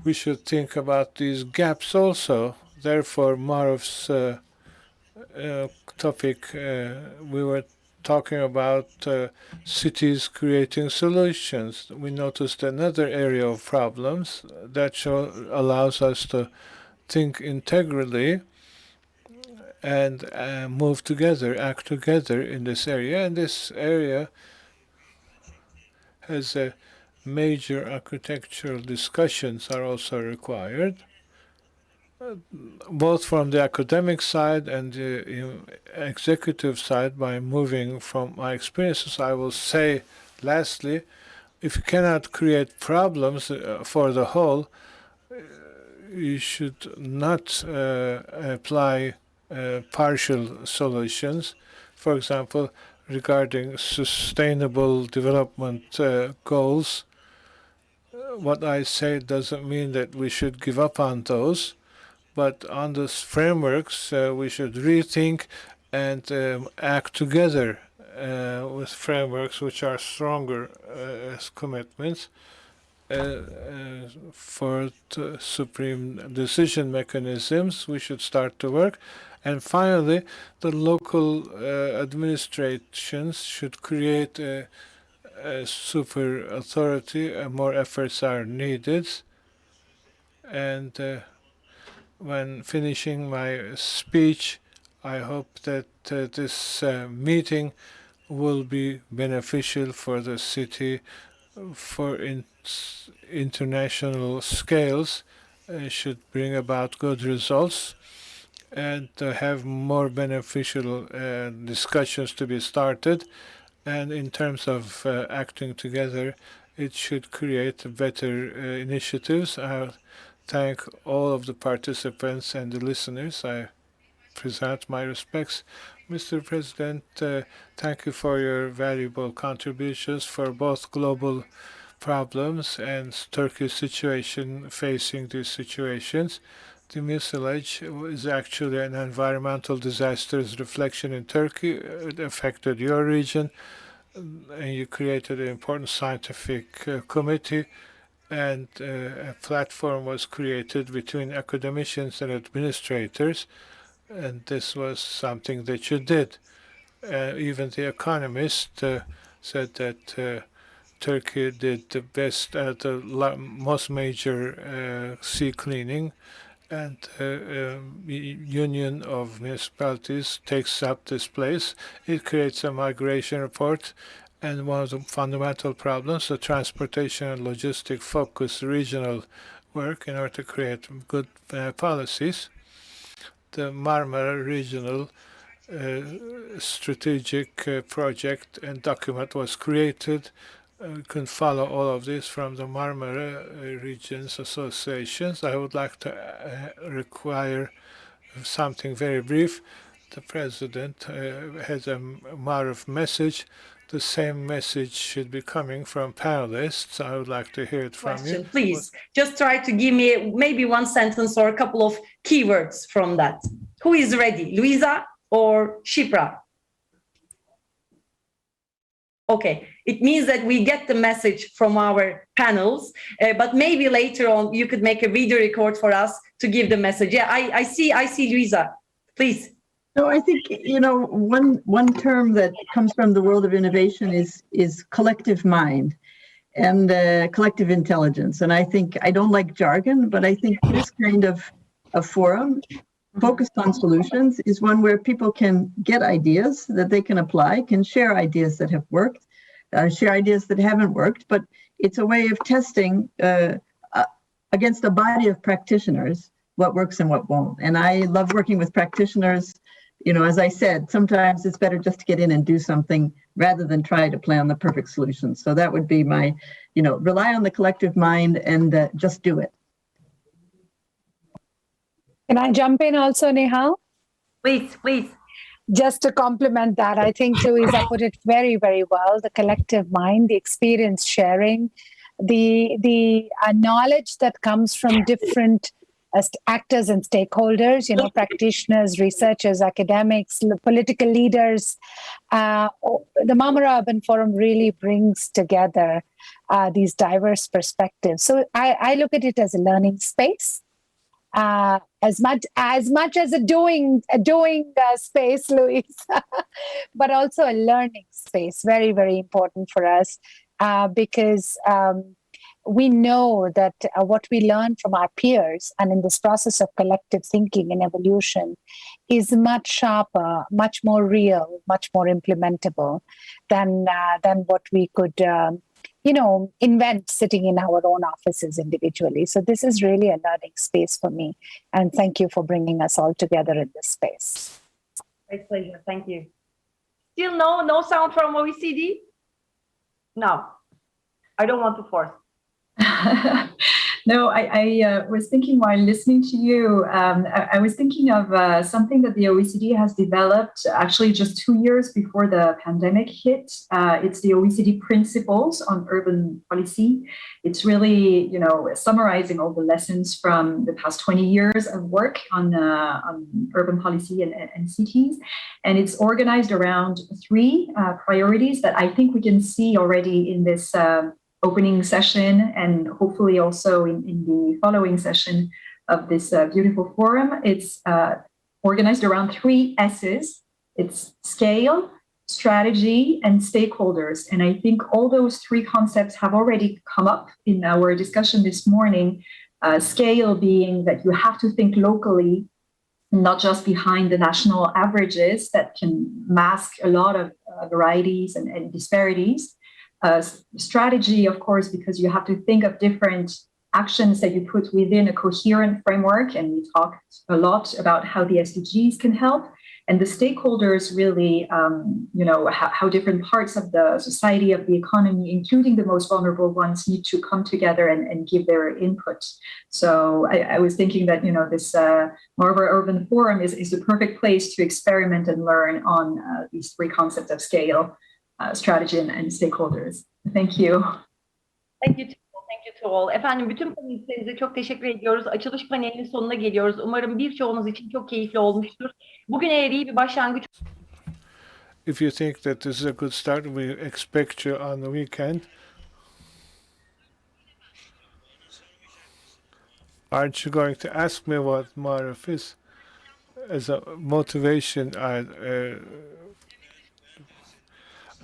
We should think about these gaps also. Therefore, MARUF's topic, we were talking about cities creating solutions. We noticed another area of problems that allows us to think integrally and move together, act together in this area. And this area has major architectural discussions are also required, both from the academic side and the executive side. By moving from my experiences, I will say, lastly, if you cannot create problems for the whole, you should not apply partial solutions. For example, regarding sustainable development goals, what I say doesn't mean that we should give up on those, but on those frameworks, we should rethink and act together with frameworks which are stronger as commitments for supreme decision mechanisms. We should start to work. And finally, the local administrations should create a super authority. More efforts are needed. And when finishing my speech, I hope that this meeting will be beneficial for the city, for international scales, should bring about good results, and have more beneficial discussions to be started. And in terms of acting together, it should create better initiatives. I thank all of the participants and the listeners. I present my respects. Mr. President, thank you for your valuable contributions for both global problems and Turkey's situation facing these situations. The mucilage is actually an environmental disasters reflection in Turkey. It affected your region, and you created an important scientific committee, and a platform was created between academicians and administrators, and this was something that you did. Even the economist said that Turkey did the best at the most major sea cleaning, and Union of Municipalities takes up this place. It creates a migration report, and one of the fundamental problems, the transportation and logistic focus regional work in order to create good policies. The Marmara regional strategic project and document was created. You can follow all of this from the Marmara regions associations. I would like to require something very brief. The president has a MARUF message. The same message should be coming from panelists. I would like to hear it from you. Please, just try to give me maybe one sentence or a couple of keywords from that. Who is ready, Louisa or Shipra? Okay, it means that we get the message from our panels, but maybe later on you could make a video record for us to give the message. Yeah, I see Louisa, please. No, I think, one term that comes from the world of innovation is collective mind and collective intelligence. And I think, I don't like jargon, but I think this kind of a forum focused on solutions is one where people can get ideas that they can apply, can share ideas that have worked, share ideas that haven't worked, but it's a way of testing against a body of practitioners what works and what won't. And I love working with practitioners. As I said, sometimes it's better just to get in and do something rather than try to plan the perfect solution. So that would be my, rely on the collective mind and just do it. Can I jump in also, Nihal? Please. Just to complement that, I think Louisa put it very, very well. The collective mind, the experience sharing, the knowledge that comes from different actors and stakeholders, practitioners, researchers, academics, political leaders. The Marmara Urban Forum really brings together these diverse perspectives. So I look at it as a learning space. as much as a doing space, Louisa, but also a learning space. Very, very important for us because we know that what we learn from our peers and in this process of collective thinking and evolution is much sharper, much more real, much more implementable than what we could invent sitting in our own offices individually. So this is really a learning space for me. And thank you for bringing us all together in this space. Great pleasure. Thank you. Still no sound from OECD? No. I don't want to force. No, I was thinking while listening to you, I was thinking of something that the OECD has developed actually just 2 years before the pandemic hit. It's the OECD Principles on Urban Policy. It's really, summarizing all the lessons from the past 20 years of work on urban policy and cities. And it's organized around 3 priorities that I think we can see already in this opening session and hopefully also in the following session of this beautiful forum. It's organized around 3 S's. It's scale, strategy, and stakeholders. And I think all those 3 concepts have already come up in our discussion this morning. Scale being that you have to think locally, not just behind the national averages that can mask a lot of varieties and disparities. Strategy, of course, because you have to think of different actions that you put within a coherent framework. And we talked a lot about how the SDGs can help. And the stakeholders really, how different parts of the society, of the economy, including the most vulnerable ones, need to come together and give their input. So I was thinking that, this Marmara Urban Forum is the perfect place to experiment and learn on these 3 concepts of scale, strategy and stakeholders. Thank you. Thank you to all. Efendim bütün panelistlerinize çok teşekkür ediyoruz. Açılış panelinin sonuna geliyoruz. Umarım birçoğunuz için çok keyifli olmuştur. Bugün eğer iyi bir başlangıç. If you think that this is a good start, we expect you on the weekend. Aren't you going to ask me what MARUF is? As a motivation,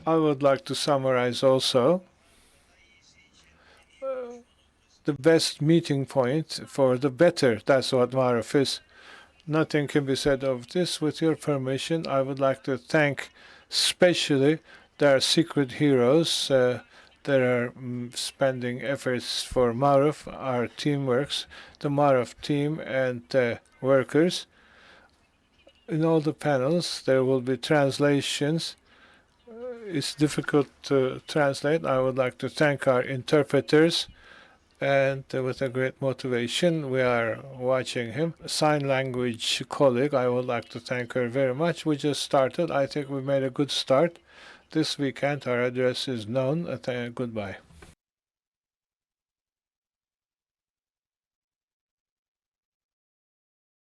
I would like to summarize also the best meeting point for the better. That's what MARUF is. Nothing can be said of this. With your permission, I would like to thank especially their secret heroes that are spending efforts for MARUF, our team works, the MARUF team and workers. In all the panels, there will be translations. It's difficult to translate. I would like to thank our interpreters, and with a great motivation, we are watching him. Sign language colleague, I would like to thank her very much. We just started. I think we made a good start. This weekend, our address is known. Goodbye.